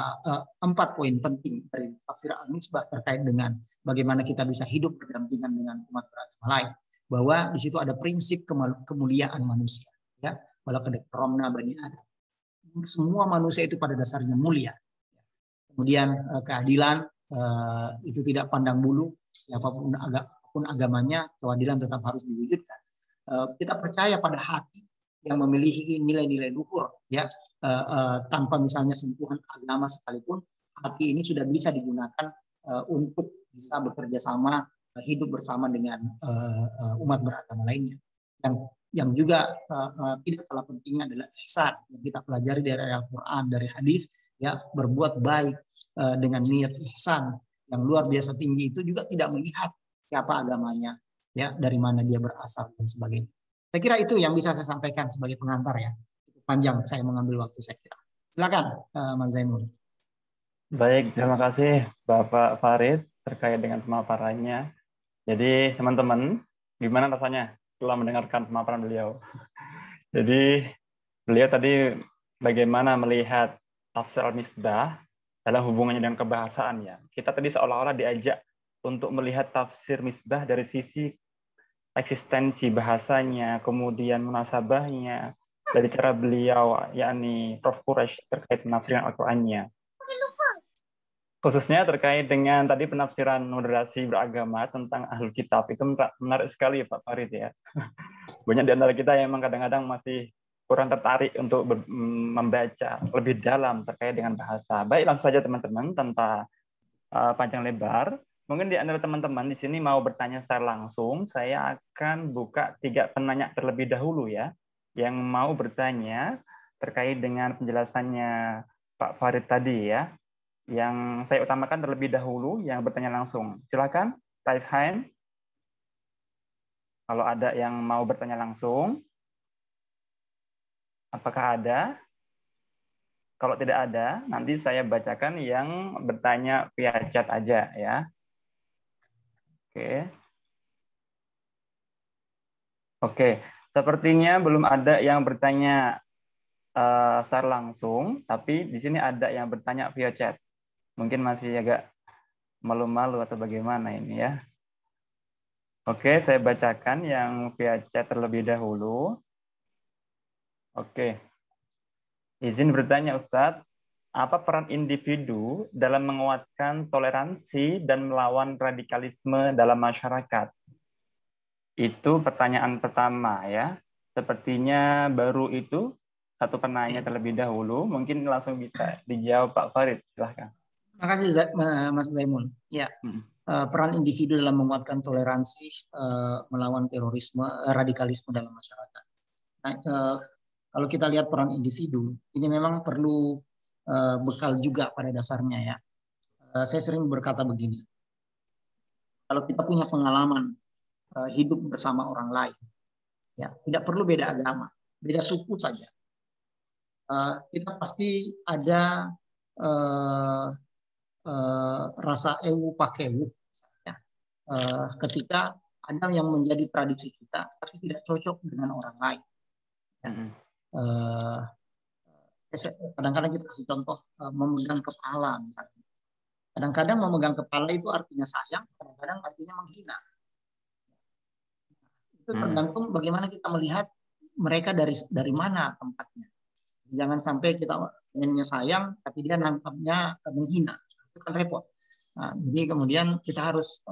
4 poin penting dari tafsir Al-Misbah terkait dengan bagaimana kita bisa hidup berdampingan dengan umat beragama lain. Bahwa di situ ada prinsip kemuliaan manusia, ya. Walaqad karramna bani Adam. Semua manusia itu pada dasarnya mulia. Kemudian keadilan itu tidak pandang bulu, siapapun agamanya, keadilan tetap harus diwujudkan. Kita percaya pada hati yang memiliki nilai-nilai luhur, ya, tanpa misalnya sentuhan agama sekalipun, hati ini sudah bisa digunakan untuk bisa bekerja sama, hidup bersama dengan umat beragama lainnya. Yang juga tidak kalah pentingnya adalah ihsan yang kita pelajari dari Al-Quran, dari hadis, ya, berbuat baik dengan niat ihsan yang luar biasa tinggi itu juga tidak melihat siapa agamanya, ya, dari mana dia berasal dan sebagainya. Saya kira itu yang bisa saya sampaikan sebagai pengantar, ya. Cukup panjang saya mengambil waktu, saya kira. Silakan Mas Zainul. Baik, terima kasih Bapak Farid terkait dengan pemaparannya. Jadi teman-teman, gimana rasanya setelah mendengarkan pemaparan beliau? Jadi beliau tadi bagaimana melihat tafsir Al-Misbah dalam hubungannya dengan kebahasaan, ya. Kita tadi seolah-olah diajak untuk melihat tafsir Misbah dari sisi eksistensi bahasanya, kemudian munasabahnya, dari cara beliau, yakni Prof. Quraisy terkait penafsiran Al-Qur'annya. Khususnya terkait dengan tadi penafsiran moderasi beragama tentang ahlul kitab, itu menarik sekali Pak Farid, ya. Banyak di antara kita yang memang kadang-kadang masih kurang tertarik untuk membaca lebih dalam terkait dengan bahasa. Baik, langsung saja teman-teman, tanpa panjang lebar. Mungkin di antara teman-teman di sini mau bertanya secara langsung, saya akan buka 3 penanya terlebih dahulu, ya, yang mau bertanya terkait dengan penjelasannya Pak Farid tadi, ya. Yang saya utamakan terlebih dahulu yang bertanya langsung. Silakan, raise hand. Kalau ada yang mau bertanya langsung. Apakah ada? Kalau tidak ada, nanti saya bacakan yang bertanya via chat aja, ya. Oke. Sepertinya belum ada yang bertanya secara langsung, tapi di sini ada yang bertanya via chat. Mungkin masih agak malu-malu atau bagaimana ini, ya. Oke, saya bacakan yang via chat terlebih dahulu. Oke. Izin bertanya, Ustadz, apa peran individu dalam menguatkan toleransi dan melawan radikalisme dalam masyarakat? Itu pertanyaan pertama, ya. Sepertinya baru itu satu penanya terlebih dahulu. Mungkin langsung bisa dijawab Pak Farid. Silahkan. Terima kasih Mas Zainul. Ya, peran individu dalam menguatkan toleransi melawan terorisme, radikalisme dalam masyarakat. Nah, kalau kita lihat peran individu, ini memang perlu bekal juga pada dasarnya ya. Saya sering berkata begini, kalau kita punya pengalaman hidup bersama orang lain, ya tidak perlu beda agama, beda suku saja, kita pasti ada rasa ewu pakewu ya. Ketika ada yang menjadi tradisi kita tapi tidak cocok dengan orang lain. Ya. Kadang-kadang kita kasih contoh memegang kepala misalnya. Kadang-kadang memegang kepala itu artinya sayang, kadang-kadang artinya menghina. Itu tergantung bagaimana kita melihat mereka dari mana tempatnya. Jangan sampai kita inginnya sayang tapi dia nangkapnya menghina. Itu kan repot. Nah, jadi kemudian kita harus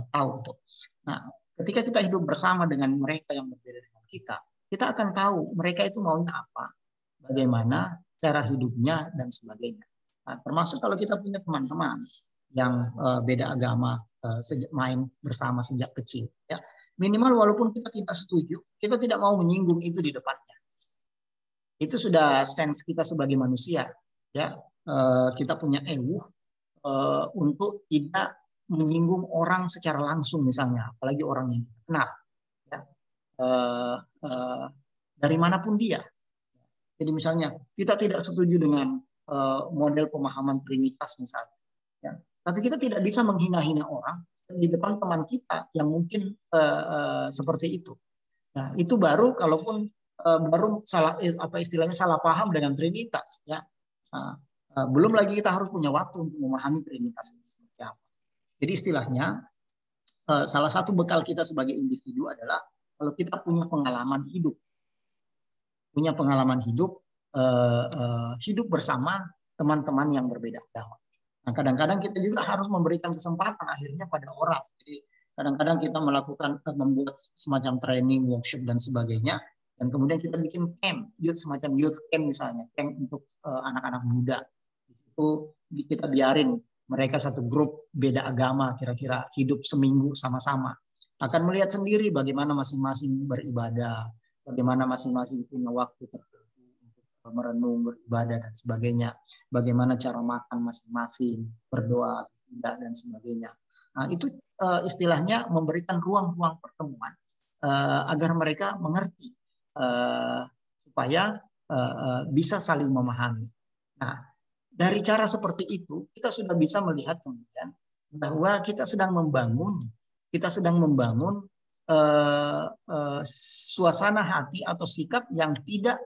tahu itu. Nah, ketika kita hidup bersama dengan mereka yang berbeda dengan kita akan tahu mereka itu maunya apa, bagaimana cara hidupnya dan sebagainya. Nah, termasuk kalau kita punya teman-teman yang beda agama, main bersama sejak kecil, ya minimal walaupun kita tidak setuju, kita tidak mau menyinggung itu di depannya. Itu sudah sense kita sebagai manusia, ya kita punya ewuh untuk tidak menyinggung orang secara langsung misalnya, apalagi orang yang kita kenal, ya dari manapun dia. Jadi misalnya kita tidak setuju dengan model pemahaman Trinitas misalnya, ya. Tapi kita tidak bisa menghina-hina orang di depan teman kita yang mungkin seperti itu. Nah, itu baru kalaupun baru salah istilahnya salah paham dengan Trinitas, ya. Belum lagi kita harus punya waktu untuk memahami Trinitas itu seperti apa. Jadi istilahnya salah satu bekal kita sebagai individu adalah kalau kita punya pengalaman hidup. Punya pengalaman hidup, hidup bersama teman-teman yang berbeda agama. Nah, kadang-kadang kita juga harus memberikan kesempatan akhirnya pada orang. Jadi kadang-kadang kita melakukan membuat semacam training, workshop dan sebagainya, dan kemudian kita bikin camp, semacam youth camp misalnya, camp untuk anak-anak muda. Itu kita biarin mereka satu grup beda agama, kira-kira hidup seminggu sama-sama. Akan melihat sendiri bagaimana masing-masing beribadah, bagaimana masing-masing punya waktu tertentu untuk merenung, beribadah dan sebagainya. Bagaimana cara makan masing-masing, berdoa, tidak dan sebagainya. Nah, itu istilahnya memberikan ruang-ruang pertemuan agar mereka mengerti supaya bisa saling memahami. Nah, dari cara seperti itu kita sudah bisa melihat kemudian bahwa kita sedang membangun suasana hati atau sikap yang tidak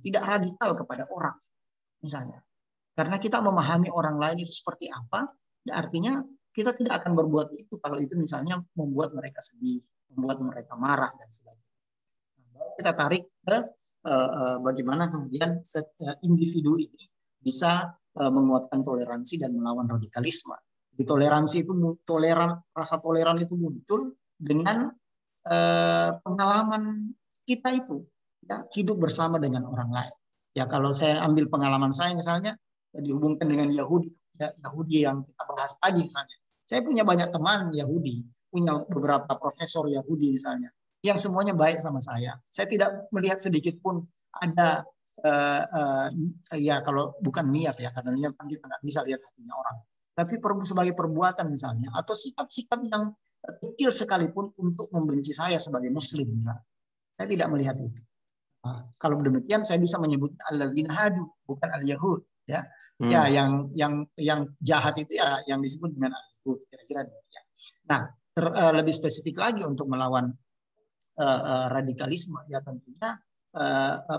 tidak radikal kepada orang misalnya, karena kita memahami orang lain itu seperti apa, artinya kita tidak akan berbuat itu kalau itu misalnya membuat mereka sedih, membuat mereka marah dan sebagainya. Baru kita tarik ke bagaimana kemudian individu ini bisa menguatkan toleransi dan melawan radikalisme. Di toleransi itu rasa toleran itu muncul dengan pengalaman kita itu, ya, hidup bersama dengan orang lain. Ya, kalau saya ambil pengalaman saya misalnya dihubungkan dengan Yahudi, ya, Yahudi yang kita bahas tadi misalnya. Saya punya banyak teman Yahudi, punya beberapa profesor Yahudi misalnya, yang semuanya baik sama saya. Saya tidak melihat sedikit pun ada ya kalau bukan niat ya, karena niat kan kita nggak bisa lihat hatinya orang. Tapi sebagai perbuatan misalnya, atau sikap-sikap yang kecil sekalipun untuk membenci saya sebagai Muslim, misalnya. Saya tidak melihat itu. Nah, kalau demikian saya bisa menyebut alladzina hadu, bukan al-yahud, ya. Ya, yang jahat itu ya yang disebut dengan al-yahud, kira-kira demikian. Nah, lebih spesifik lagi untuk melawan radikalisme, ya tentunya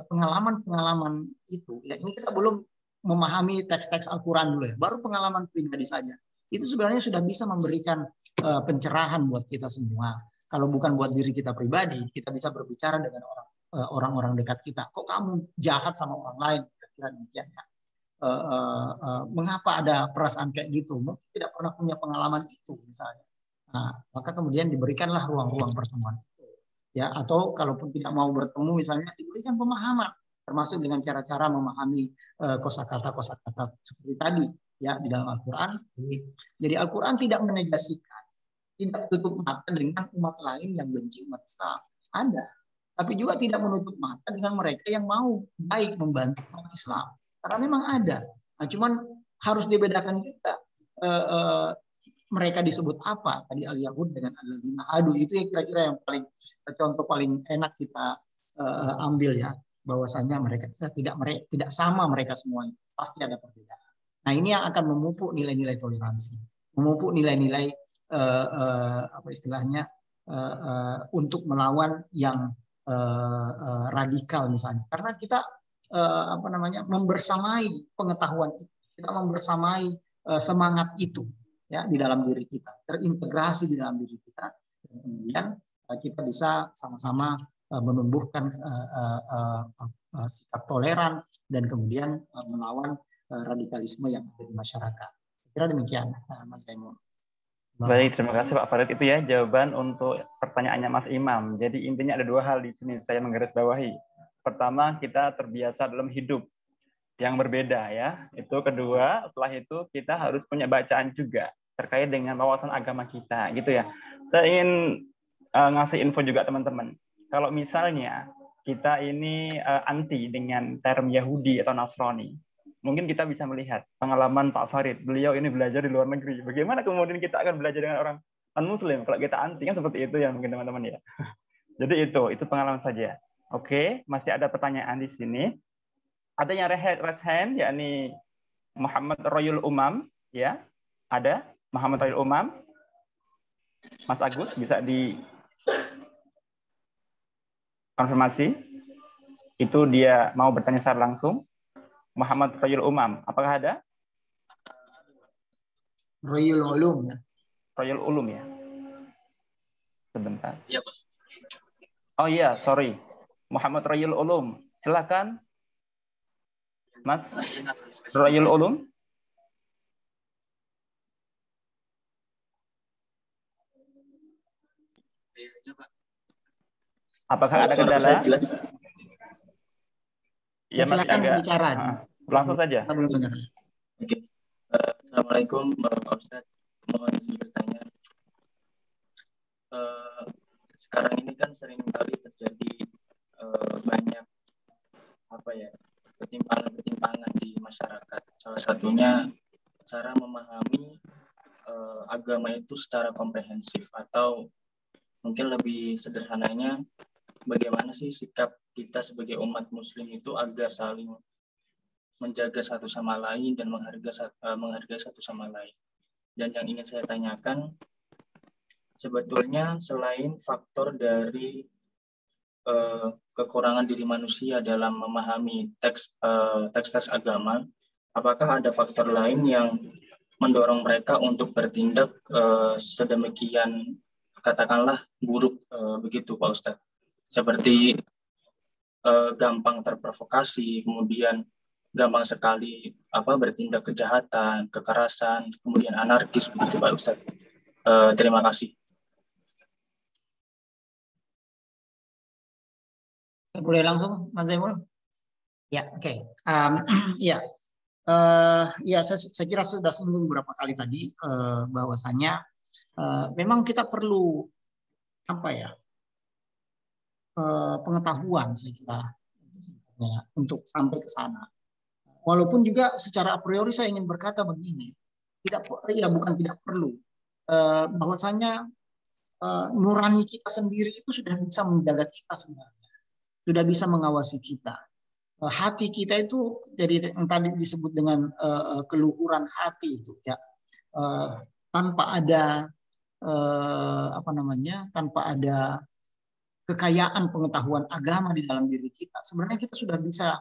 pengalaman-pengalaman itu, ya ini kita belum memahami teks-teks Al-Quran dulu ya, baru pengalaman pribadi saja. Itu sebenarnya sudah bisa memberikan pencerahan buat kita semua. Kalau bukan buat diri kita pribadi, kita bisa berbicara dengan orang-orang dekat kita. Kok kamu jahat sama orang lain? Kira-kira demikian ya. Mengapa ada perasaan kayak gitu? Mungkin tidak pernah punya pengalaman itu misalnya. Nah, maka kemudian diberikanlah ruang-ruang pertemuan itu. Ya, atau kalaupun tidak mau bertemu misalnya diberikan pemahaman, termasuk dengan cara-cara memahami kosakata seperti tadi, ya di dalam Al-Quran. Jadi Al-Quran tidak menegasikan, tidak tutup mata dengan umat lain yang benci umat Islam. Ada. Tapi juga tidak menutup mata dengan mereka yang mau baik membantu umat Islam. Karena memang ada. Nah, cuman harus dibedakan juga mereka disebut apa tadi al-Yahud dengan al-ladzina hadu. Itu ya kira-kira yang paling contoh paling enak kita ambil ya, bahwasanya mereka tidak sama mereka semuanya, pasti ada perbedaan. Nah, ini yang akan memupuk nilai-nilai toleransi, memupuk nilai-nilai apa istilahnya untuk melawan yang radikal misalnya, karena kita apa namanya membersamai pengetahuan itu, kita membersamai semangat itu ya di dalam diri kita, terintegrasi di dalam diri kita, dan kemudian kita bisa sama-sama menumbuhkan sikap toleran dan kemudian melawan radikalisme yang ada di masyarakat. Kira demikian, Mas Zainul. Baik, terima kasih Pak Farid. Itu ya jawaban untuk pertanyaannya Mas Imam. Jadi intinya ada dua hal di sini saya menggarisbawahi. Pertama, kita terbiasa dalam hidup yang berbeda ya. Itu kedua, setelah itu kita harus punya bacaan juga terkait dengan wawasan agama kita, gitu ya. Saya ingin ngasih info juga teman-teman. Kalau misalnya kita ini anti dengan term Yahudi atau Nasrani, mungkin kita bisa melihat pengalaman Pak Farid. Beliau ini belajar di luar negeri. Bagaimana kemudian kita akan belajar dengan orang non-Muslim? Kalau kita anti kan seperti itu ya mungkin teman-teman ya. Jadi itu pengalaman saja. Oke, masih ada pertanyaan di sini. Ada yang raise hand, yakni Muhammad Royul Umam, ya, ada Muhammad Royul Umam. Mas Agus bisa di konfirmasi. Itu dia mau bertanya secara langsung. Muhammad Royul Umam, apakah ada? Royul Ulum ya. Royul Ulum ya. Sebentar. Iya, Pak. Oh iya, sorry. Muhammad Royul Ulum, silakan. Mas Royul Ulum. Apakah ada kendala? Ya, silakan bicara. Langsung saja. Oke. Assalamualaikum Pak Ustadz. Mohon izin bertanya. Sekarang ini kan sering kali terjadi banyak ketimpangan di masyarakat. Salah satunya cara memahami agama itu secara komprehensif, atau mungkin lebih sederhananya bagaimana sih sikap kita sebagai umat Muslim itu agar saling menjaga satu sama lain dan menghargai satu sama lain. Dan yang ingin saya tanyakan, sebetulnya selain faktor dari kekurangan diri manusia dalam memahami teks agama, apakah ada faktor lain yang mendorong mereka untuk bertindak sedemikian, katakanlah buruk begitu Pak Ustadz? Seperti gampang terprovokasi, kemudian gampang sekali bertindak kejahatan, kekerasan, kemudian anarkis begitu Pak Ustadz. Terima kasih. Boleh langsung, Mas Zainul? Ya, oke. Ya, saya kira sudah singgung beberapa kali tadi bahwasanya memang kita perlu pengetahuan, saya kira ya, untuk sampai ke sana. Walaupun juga secara a priori saya ingin berkata begini, bukan tidak perlu, bahwasanya nurani kita sendiri itu sudah bisa menjaga kita sebenarnya. Sudah bisa mengawasi kita. Hati kita itu jadi yang tadi disebut dengan keluhuran hati itu ya, tanpa ada tanpa ada kekayaan pengetahuan agama di dalam diri kita, sebenarnya kita sudah bisa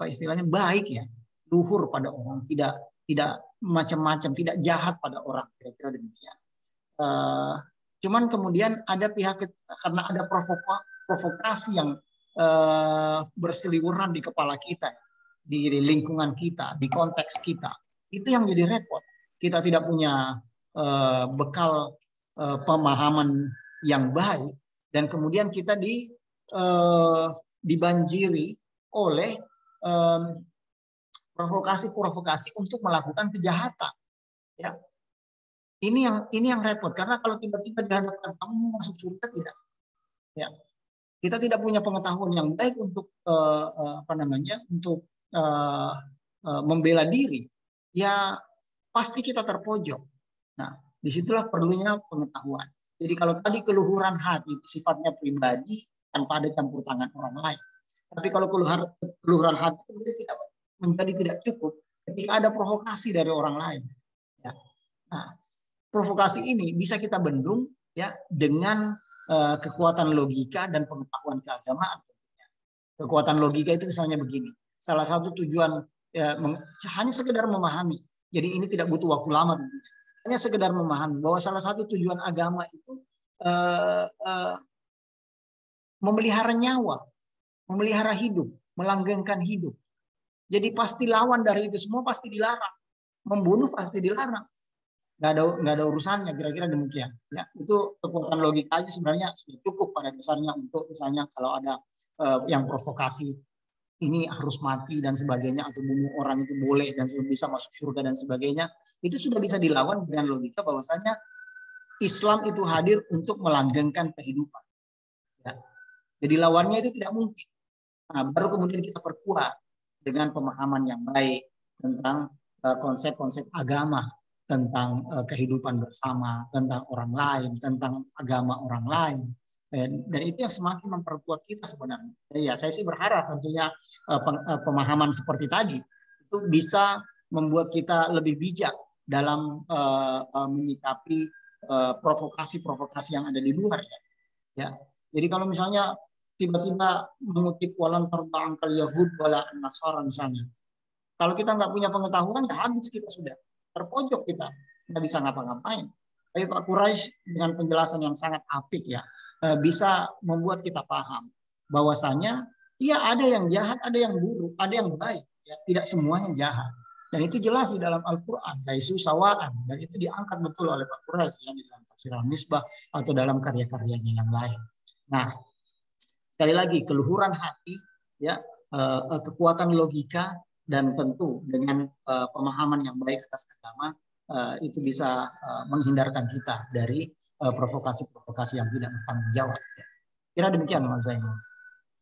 istilahnya baik ya, luhur pada orang, tidak macam-macam, tidak jahat pada orang, kira-kira demikian. Cuman kemudian ada pihak, karena ada provokasi yang berseliweran di kepala kita, di lingkungan kita, di konteks kita, itu yang jadi repot. Kita tidak punya bekal pemahaman yang baik, dan kemudian kita dibanjiri oleh provokasi untuk melakukan kejahatan. Ya, ini yang repot, karena kalau tiba-tiba dihadapkan kamu mau masuk surga tidak, ya kita tidak punya pengetahuan yang baik untuk untuk membela diri, ya pasti kita terpojok. Nah, disitulah perlunya pengetahuan. Jadi kalau tadi keluhuran hati itu sifatnya pribadi tanpa ada campur tangan orang lain. Tapi kalau keluhuran hati kemudian tidak cukup ketika ada provokasi dari orang lain. Ya. Nah, provokasi ini bisa kita bendung ya dengan kekuatan logika dan pengetahuan keagamaan. Kekuatan logika itu misalnya begini. Salah satu tujuan ya, hanya sekedar memahami. Jadi ini tidak butuh waktu lama tentunya. Hanya sekedar memahami bahwa salah satu tujuan agama itu memelihara nyawa, memelihara hidup, melanggengkan hidup. Jadi pasti lawan dari itu semua pasti dilarang. Membunuh pasti dilarang. Nggak ada urusannya, kira-kira demikian. Ya, itu kekuatan logika aja sebenarnya sudah cukup pada dasarnya untuk misalnya kalau ada yang provokasi ini harus mati dan sebagainya, atau bunuh orang itu boleh dan bisa masuk surga dan sebagainya, itu sudah bisa dilawan dengan logika bahwasanya Islam itu hadir untuk melanggengkan kehidupan. Ya. Jadi lawannya itu tidak mungkin. Nah, baru kemudian kita perkuat dengan pemahaman yang baik tentang konsep-konsep agama, tentang kehidupan bersama, tentang orang lain, tentang agama orang lain. Dan itu yang semakin memperkuat kita sebenarnya. Ya, saya sih berharap tentunya pemahaman seperti tadi itu bisa membuat kita lebih bijak dalam menyikapi provokasi-provokasi yang ada di luar. Ya. Jadi kalau misalnya tiba-tiba mengutip walan terbangkal Yahud wala Nasara misalnya, kalau kita nggak punya pengetahuan, ya habis kita sudah. Terpojok kita, nggak bisa ngapa-ngapain. Tapi Pak Quraisy dengan penjelasan yang sangat apik ya, bisa membuat kita paham bahwasanya ya ada yang jahat, ada yang buruk, ada yang baik, ya, tidak semuanya jahat. Dan itu jelas di dalam Al-Quran, laisu sawaan, dan itu diangkat betul oleh Pak Quraisy ya, di dalam tafsir Al-Misbah atau dalam karya-karyanya yang lain. Nah, sekali lagi keluhuran hati, ya, kekuatan logika, dan tentu dengan pemahaman yang baik atas agama itu bisa menghindarkan kita dari provokasi-provokasi yang tidak bertanggung jawab. Kira demikian Mas Zainal.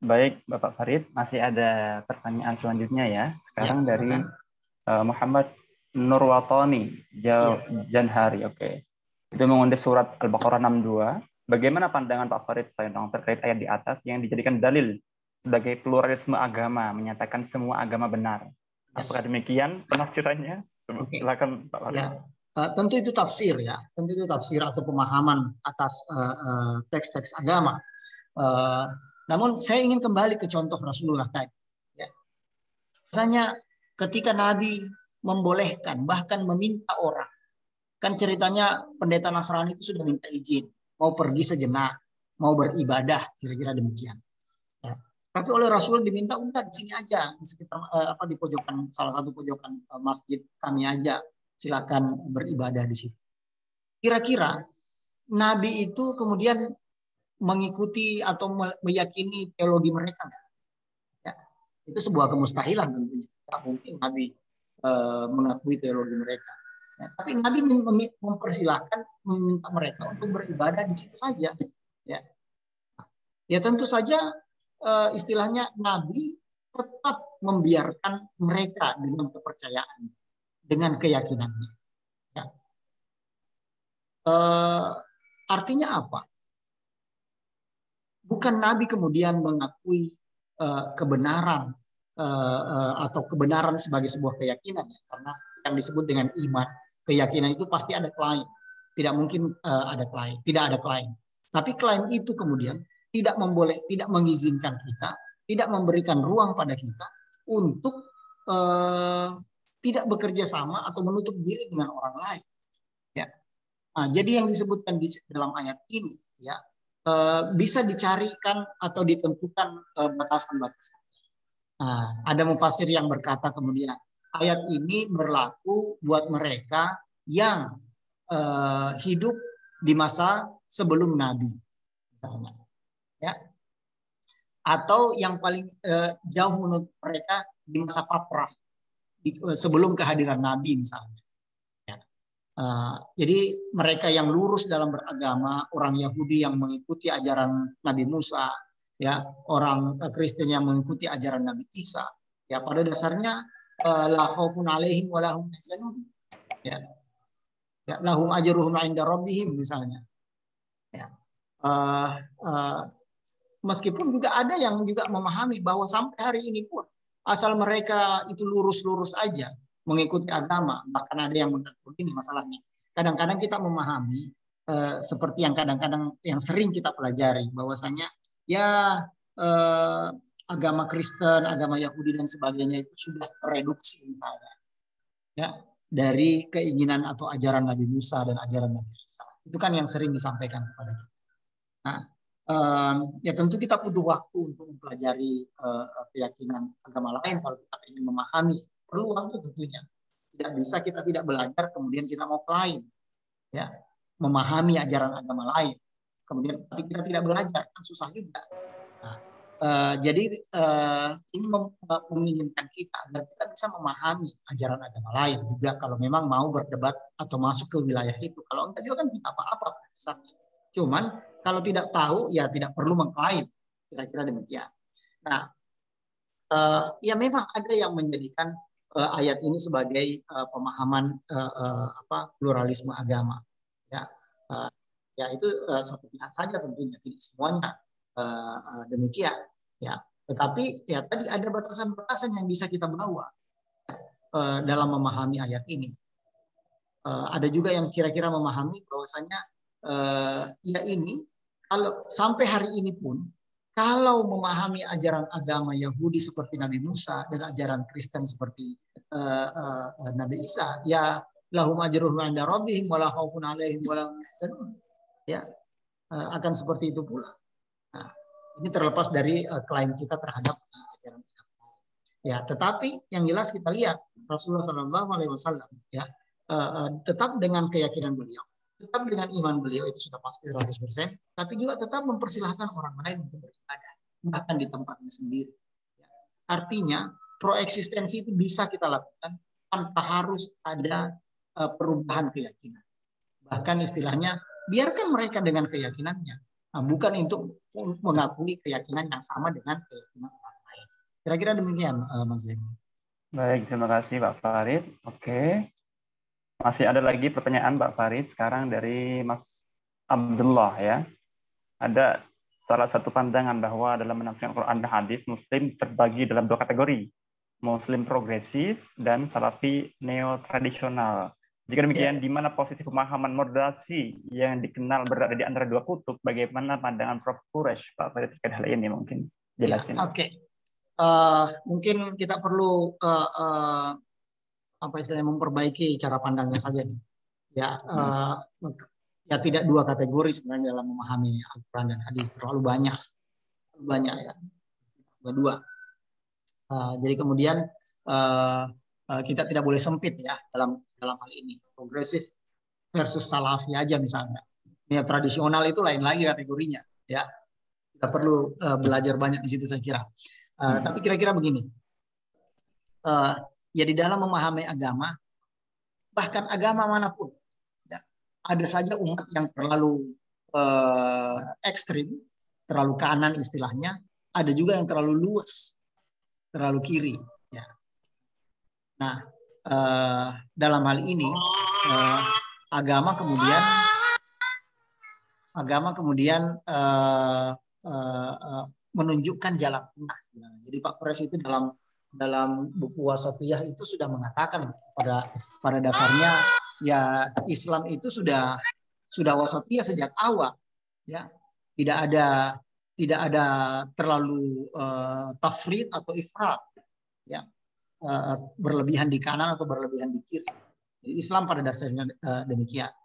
Baik, Bapak Farid, masih ada pertanyaan selanjutnya ya. Sekarang Ya, dari Muhammad Nurwatoni Janhari. Oke. Itu mengutip surat Al-Baqarah 62. Bagaimana pandangan Pak Farid terkait ayat di atas yang dijadikan dalil sebagai pluralisme agama, menyatakan semua agama benar? Apakah demikian penafsirannya? Silakan Pak Farid. Ya, tentu itu tafsir ya, tentu itu tafsir atau pemahaman atas teks-teks agama. Namun saya ingin kembali ke contoh Rasulullah tadi. Ya. Misalnya ketika Nabi membolehkan, bahkan meminta orang, kan ceritanya pendeta Nasrani itu sudah minta izin, mau pergi sejenak, mau beribadah, kira-kira demikian. Ya. Tapi oleh Rasul diminta udah di sini aja, di sekitar di pojokan, salah satu pojokan masjid kami aja, silakan beribadah di situ. Kira-kira Nabi itu kemudian mengikuti atau meyakini teologi mereka nggak? Ya, itu sebuah kemustahilan tentunya. Tak mungkin Nabi mengakui teologi mereka. Ya, tapi Nabi mempersilahkan, meminta mereka untuk beribadah di situ saja. Ya tentu saja istilahnya Nabi tetap membiarkan mereka dengan kepercayaan, dengan keyakinannya. Ya. Artinya apa? Bukan Nabi kemudian mengakui kebenaran atau kebenaran sebagai sebuah keyakinan, ya. Karena yang disebut dengan iman, keyakinan itu pasti ada klaim. Tidak mungkin ada klaim, tidak ada klaim. Tapi klaim itu kemudian tidak mengizinkan kita, tidak memberikan ruang pada kita untuk tidak bekerja sama atau menutup diri dengan orang lain. Ya. Nah, jadi yang disebutkan di dalam ayat ini, ya, bisa dicarikan atau ditentukan batasan-batasan. Nah, ada mufasir yang berkata kemudian ayat ini berlaku buat mereka yang hidup di masa sebelum Nabi, misalnya. Ya. Atau yang paling jauh menurut mereka di masa fatrah, sebelum kehadiran Nabi misalnya. Ya. Jadi mereka yang lurus dalam beragama, orang Yahudi yang mengikuti ajaran Nabi Musa, ya, orang Kristen yang mengikuti ajaran Nabi Isa, ya pada dasarnya la khaufun alaihim wa lahum yahzanun. Ya. Ya, lahum ajruhum 'inda rabbihim misalnya. Ya. Meskipun juga ada yang juga memahami bahwa sampai hari ini pun asal mereka itu lurus-lurus aja mengikuti agama, bahkan ada yang mengaku ini masalahnya. Kadang-kadang kita memahami seperti yang kadang-kadang yang sering kita pelajari bahwasanya ya agama Kristen, agama Yahudi dan sebagainya itu sudah tereduksi misalnya, ya, dari keinginan atau ajaran Nabi Musa dan ajaran Nabi Isa. Itu kan yang sering disampaikan kepada kita. Nah, ya tentu kita butuh waktu untuk mempelajari keyakinan agama lain kalau kita ingin memahami. Perlu waktu tentunya. Tidak bisa kita tidak belajar kemudian kita mau klaim, ya, memahami ajaran agama lain. Kemudian tapi kita tidak belajar, kan susah juga. Nah, jadi ini menginginkan kita agar kita bisa memahami ajaran agama lain juga kalau memang mau berdebat atau masuk ke wilayah itu. Kalau enggak juga kan tidak apa-apa pada dasarnya. Cuman kalau tidak tahu ya tidak perlu mengklaim, kira-kira demikian. Nah, ya memang ada yang menjadikan ayat ini sebagai pemahaman pluralisme agama. Ya, ya itu satu pihak saja tentunya, tidak semuanya demikian. Ya, tetapi ya tadi ada batasan-batasan yang bisa kita bawa dalam memahami ayat ini. Ada juga yang kira-kira memahami bahwasanya ya ini kalau sampai hari ini pun kalau memahami ajaran agama Yahudi seperti Nabi Musa dan ajaran Kristen seperti Nabi Isa, ya lahum ajruhum 'inda rabbihim wa la khaufun 'alaihim wa la hum yahzanun. Ya, akan seperti itu pula. Nah, ini terlepas dari klaim kita terhadap ajaran agama. Ya, tetapi yang jelas kita lihat Rasulullah SAW ya tetap dengan keyakinan beliau, tetap dengan iman beliau itu sudah pasti 100%, tapi juga tetap mempersilahkan orang lain untuk beribadah, bahkan di tempatnya sendiri. Artinya, proeksistensi itu bisa kita lakukan tanpa harus ada perubahan keyakinan. Bahkan istilahnya, biarkan mereka dengan keyakinannya, bukan untuk mengakui keyakinan yang sama dengan keyakinan orang lain. Kira-kira demikian, Mas Zain. Baik, terima kasih Pak Farid. Oke. Masih ada lagi pertanyaan Pak Farid sekarang dari Mas Abdullah ya. Ada salah satu pandangan bahwa dalam menafsirkan Quran dan hadis Muslim terbagi dalam dua kategori, Muslim progresif dan Salafi neo-tradisional. Jika demikian, di mana posisi pemahaman moderasi yang dikenal berada di antara dua kutub? Bagaimana pandangan Prof. Quraish Pak Farid terkait hal ini mungkin jelasin. Oke. Mungkin kita perlu apa istilahnya memperbaiki cara pandangnya saja nih. Ya, ya tidak dua kategori sebenarnya dalam memahami Al-Quran dan hadis, terlalu banyak ya. Dua. Jadi kemudian kita tidak boleh sempit ya dalam hal ini. Progresif versus salafi aja misalnya. Ya, tradisional itu lain lagi kategorinya. Ya, kita perlu belajar banyak di situ saya kira. Tapi kira-kira begini. Ya di dalam memahami agama, bahkan agama manapun, ya, ada saja umat yang terlalu ekstrim, terlalu kanan istilahnya, ada juga yang terlalu luas, terlalu kiri. Ya. Nah, dalam hal ini agama kemudian menunjukkan jalan tengah. Jadi Pak Pres itu dalam buku Wasatiyah itu sudah mengatakan pada dasarnya ya Islam itu sudah wasatiyah sejak awal, ya tidak ada terlalu tafrid atau ifrat, ya berlebihan di kanan atau berlebihan di kiri. Jadi Islam pada dasarnya demikian.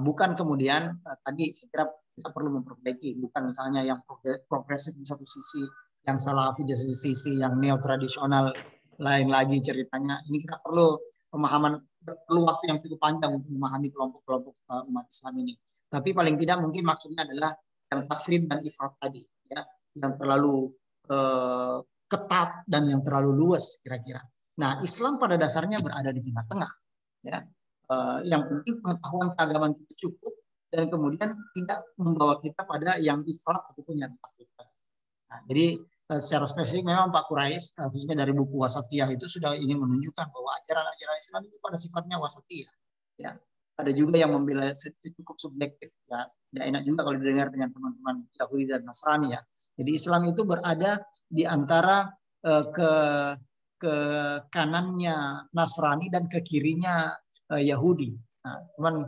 Bukan kemudian tadi saya kira kita perlu memperbaiki, bukan misalnya yang progresif di satu sisi, yang salafi di satu sisi, yang neo-tradisional lain lagi ceritanya. Ini kita perlu waktu yang cukup panjang untuk memahami kelompok-kelompok umat Islam ini. Tapi paling tidak mungkin maksudnya adalah yang tafrid dan ifrat tadi, ya, yang terlalu ketat dan yang terlalu luas kira-kira. Nah, Islam pada dasarnya berada di tengah-tengah. Ya. Yang penting pengetahuan keagamaan kita cukup dan kemudian tidak membawa kita pada yang ifrat ataupun yang tafsir. Nah, jadi secara spesifik memang Pak Quraisy khususnya dari buku Wasatiyah itu sudah ingin menunjukkan bahwa ajaran-ajaran Islam itu pada sifatnya wasatiyah. Ya. Ada juga yang membela cukup subjektif. Ya, tidak enak juga kalau didengar dengan teman-teman Yahudi dan Nasrani ya. Jadi Islam itu berada di antara ke kanannya Nasrani dan ke kirinya Yahudi. Nah, cuman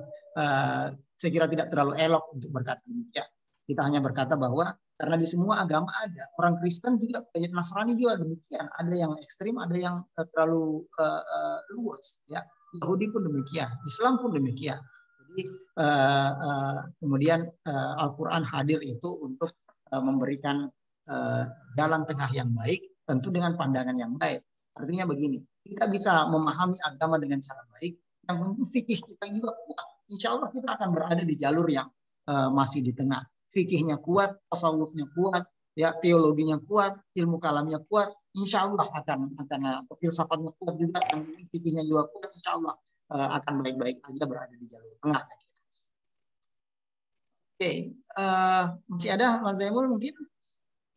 saya kira tidak terlalu elok untuk berkata demikian. Kita hanya berkata bahwa karena di semua agama ada. Orang Kristen juga, Nasrani juga demikian. Ada yang ekstrim, ada yang terlalu luas. Ya, Yahudi pun demikian, Islam pun demikian. Jadi kemudian Al-Quran hadir itu untuk memberikan jalan tengah yang baik, tentu dengan pandangan yang baik. Artinya begini, kita bisa memahami agama dengan cara baik, yang penting fikih kita juga kuat. Insya Allah kita akan berada di jalur yang masih di tengah. Fikihnya kuat, tasawufnya kuat, ya teologinya kuat, ilmu kalamnya kuat. Insya Allah akan filsafatnya kuat juga, yang fikihnya juga kuat. Insya Allah akan baik-baik aja berada di jalur tengah. Oke, masih ada Mas Zaimul mungkin?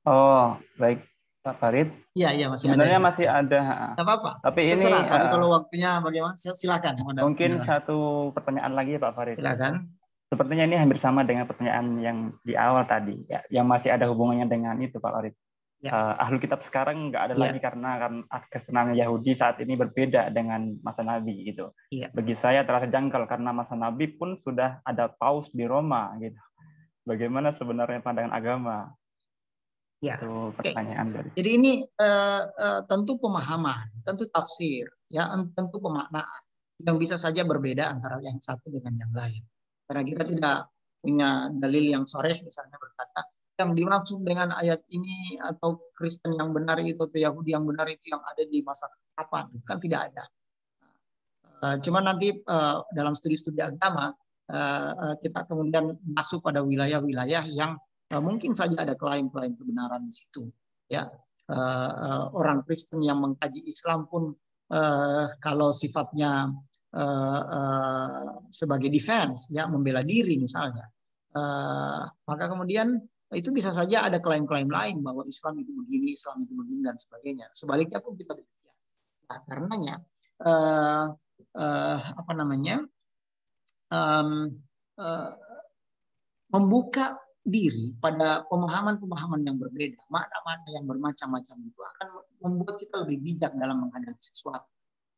Oh, baik. Pak Farid, iya masih sebenarnya ada. masih ada. Tidak apa-apa. Tapi terserah. ini Tapi kalau waktunya bagaimana? Silakan. Mungkin satu pertanyaan lagi ya Pak Farid. Silakan. Sepertinya ini hampir sama dengan pertanyaan yang di awal tadi, ya, yang masih ada hubungannya dengan itu Pak Farid. Ya. Ahlul Kitab sekarang nggak ada lagi karena kesenangan Yahudi saat ini berbeda dengan masa Nabi gitu. Ya. Bagi saya terasa janggal karena masa Nabi pun sudah ada paus di Roma gitu. Bagaimana sebenarnya pandangan agama? Ya, itu pertanyaan dari. Jadi ini tentu pemahaman, tentu tafsir, ya, tentu pemaknaan yang bisa saja berbeda antara yang satu dengan yang lain. Karena kita tidak punya dalil yang sharih misalnya berkata yang dimaksud dengan ayat ini atau Kristen yang benar itu atau Yahudi yang benar itu yang ada di masa kapan, itu kan tidak ada. Cuma nanti dalam studi-studi agama kita kemudian masuk pada wilayah-wilayah yang mungkin saja ada klaim-klaim kebenaran di situ. Ya, orang Kristen yang mengkaji Islam pun kalau sifatnya sebagai defense, ya membela diri misalnya, maka kemudian itu bisa saja ada klaim-klaim lain bahwa Islam itu begini, Islam itu begini dan sebagainya. Sebaliknya pun kita demikian. Nah, karenanya membuka diri pada pemahaman-pemahaman yang berbeda, makna-makna yang bermacam-macam itu akan membuat kita lebih bijak dalam menghadapi sesuatu.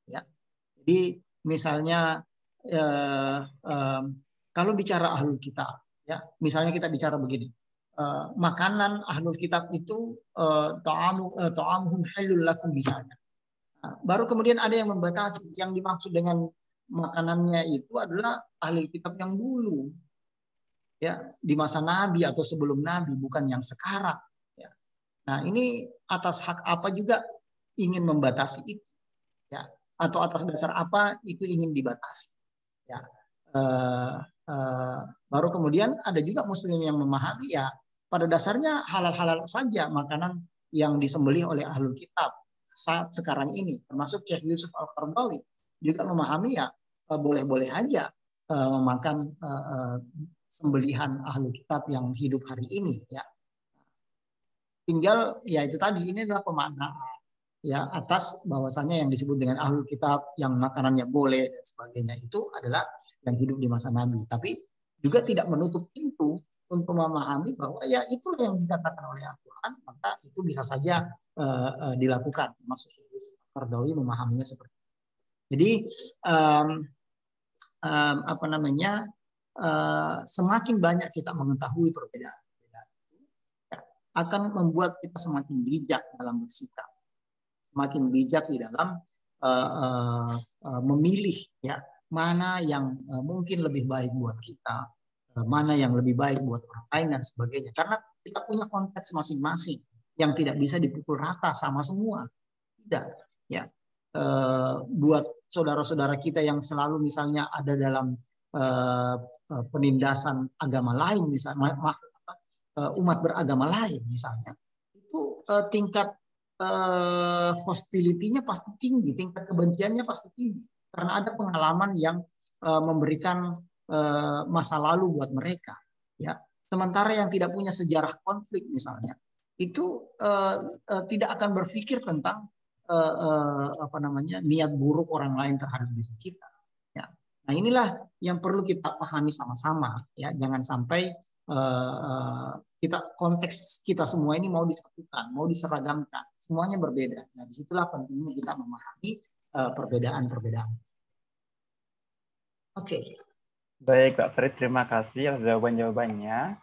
Ya, jadi misalnya kalau bicara ahlul kitab, ya, misalnya kita bicara begini, makanan ahlul kitab itu ta'amuhum halul lakum misalnya. Baru kemudian ada yang membatasi, yang dimaksud dengan makanannya itu adalah ahlul kitab yang dulu. Ya, di masa Nabi atau sebelum Nabi, bukan yang sekarang. Ya. Nah, ini atas hak apa juga ingin membatasi itu, ya, atau atas dasar apa itu ingin dibatasi. Ya. Baru kemudian ada juga Muslim yang memahami ya pada dasarnya halal-halal saja makanan yang disembelih oleh ahlul kitab saat sekarang ini, termasuk Syekh Yusuf Al-Qaradawi juga memahami ya boleh-boleh aja memakan sembelihan ahlul kitab yang hidup hari ini, ya. Tinggal ya itu tadi, ini adalah pemaknaan ya atas bahwasanya yang disebut dengan ahlul kitab yang makanannya boleh dan sebagainya itu adalah yang hidup di masa Nabi. Tapi juga tidak menutup pintu untuk memahami bahwa ya itulah yang dikatakan oleh Al-Quran, maka itu bisa saja dilakukan. Termasuk Qaradawi memahaminya seperti itu. Jadi semakin banyak kita mengetahui perbedaan akan membuat kita semakin bijak dalam bersikap, semakin bijak di dalam memilih ya mana yang mungkin lebih baik buat kita, mana yang lebih baik buat orang lain dan sebagainya. Karena kita punya konteks masing-masing yang tidak bisa dipukul rata sama semua, tidak ya. Buat saudara-saudara kita yang selalu misalnya ada dalam penindasan agama lain, misalnya umat beragama lain misalnya, itu tingkat hostility-nya pasti tinggi, tingkat kebenciannya pasti tinggi karena ada pengalaman yang memberikan masa lalu buat mereka, ya. Sementara yang tidak punya sejarah konflik misalnya itu tidak akan berpikir tentang apa namanya niat buruk orang lain terhadap diri kita, ya. Nah, inilah yang perlu kita pahami sama-sama, ya. Jangan sampai konteks kita semua ini mau disatukan, mau diseragamkan, semuanya berbeda. Nah, disitulah pentingnya kita memahami perbedaan-perbedaan. Oke. Baik, Pak Farid, terima kasih atas jawaban-jawabannya.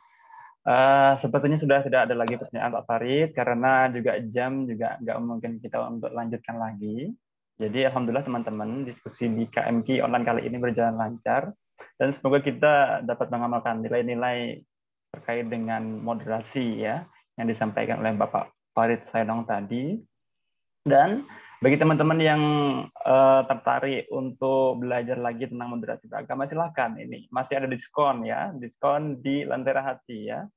Sepertinya sudah tidak ada lagi pertanyaan Pak Farid, karena juga jam juga nggak mungkin kita untuk lanjutkan lagi. Jadi alhamdulillah teman-teman, diskusi di KMK online kali ini berjalan lancar, dan semoga kita dapat mengamalkan nilai-nilai terkait dengan moderasi, ya, yang disampaikan oleh Bapak Farid Sainong tadi. Dan bagi teman-teman yang tertarik untuk belajar lagi tentang moderasi beragama, silakan, ini masih ada diskon, ya, diskon di Lentera Hati, ya,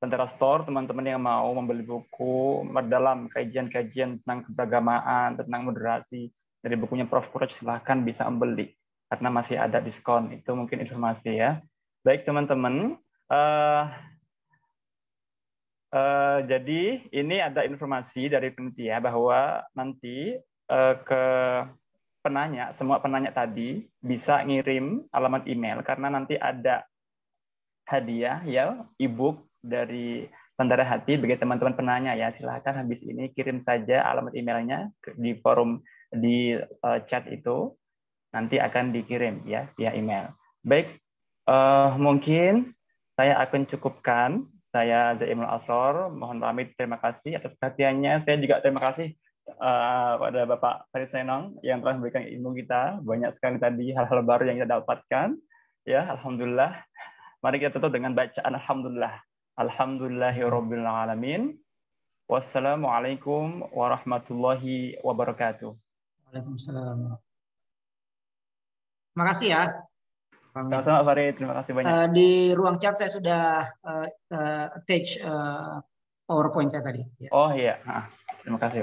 Lentera Store. Teman-teman yang mau membeli buku mendalam kajian-kajian tentang keberagamaan, tentang moderasi dari bukunya Prof. Courage, silakan bisa membeli karena masih ada diskon. Itu mungkin informasi, ya. Baik teman-teman, jadi ini ada informasi dari panitia bahwa nanti ke penanya, semua penanya tadi bisa ngirim alamat email karena nanti ada hadiah, ya, e-book dari Lentera Hati bagi teman-teman penanya, ya. Silahkan habis ini kirim saja alamat emailnya di forum di chat itu, nanti akan dikirim, ya, via email. Baik, mungkin saya akan cukupkan. Saya Zaimul Asror, mohon pamit. Terima kasih atas perhatiannya. Saya juga terima kasih pada Bapak Farid Sainong yang telah memberikan ilmu kita. Banyak sekali tadi hal-hal baru yang kita dapatkan. Ya, alhamdulillah. Mari kita tutup dengan bacaan alhamdulillah. Alhamdulillahirabbil alamin. Wassalamualaikum warahmatullahi wabarakatuh. Waalaikumsalam. Terima kasih, ya. Sama-sama Farid, terima kasih banyak. Di ruang chat saya sudah attach PowerPoint saya tadi. Oh iya, terima kasih.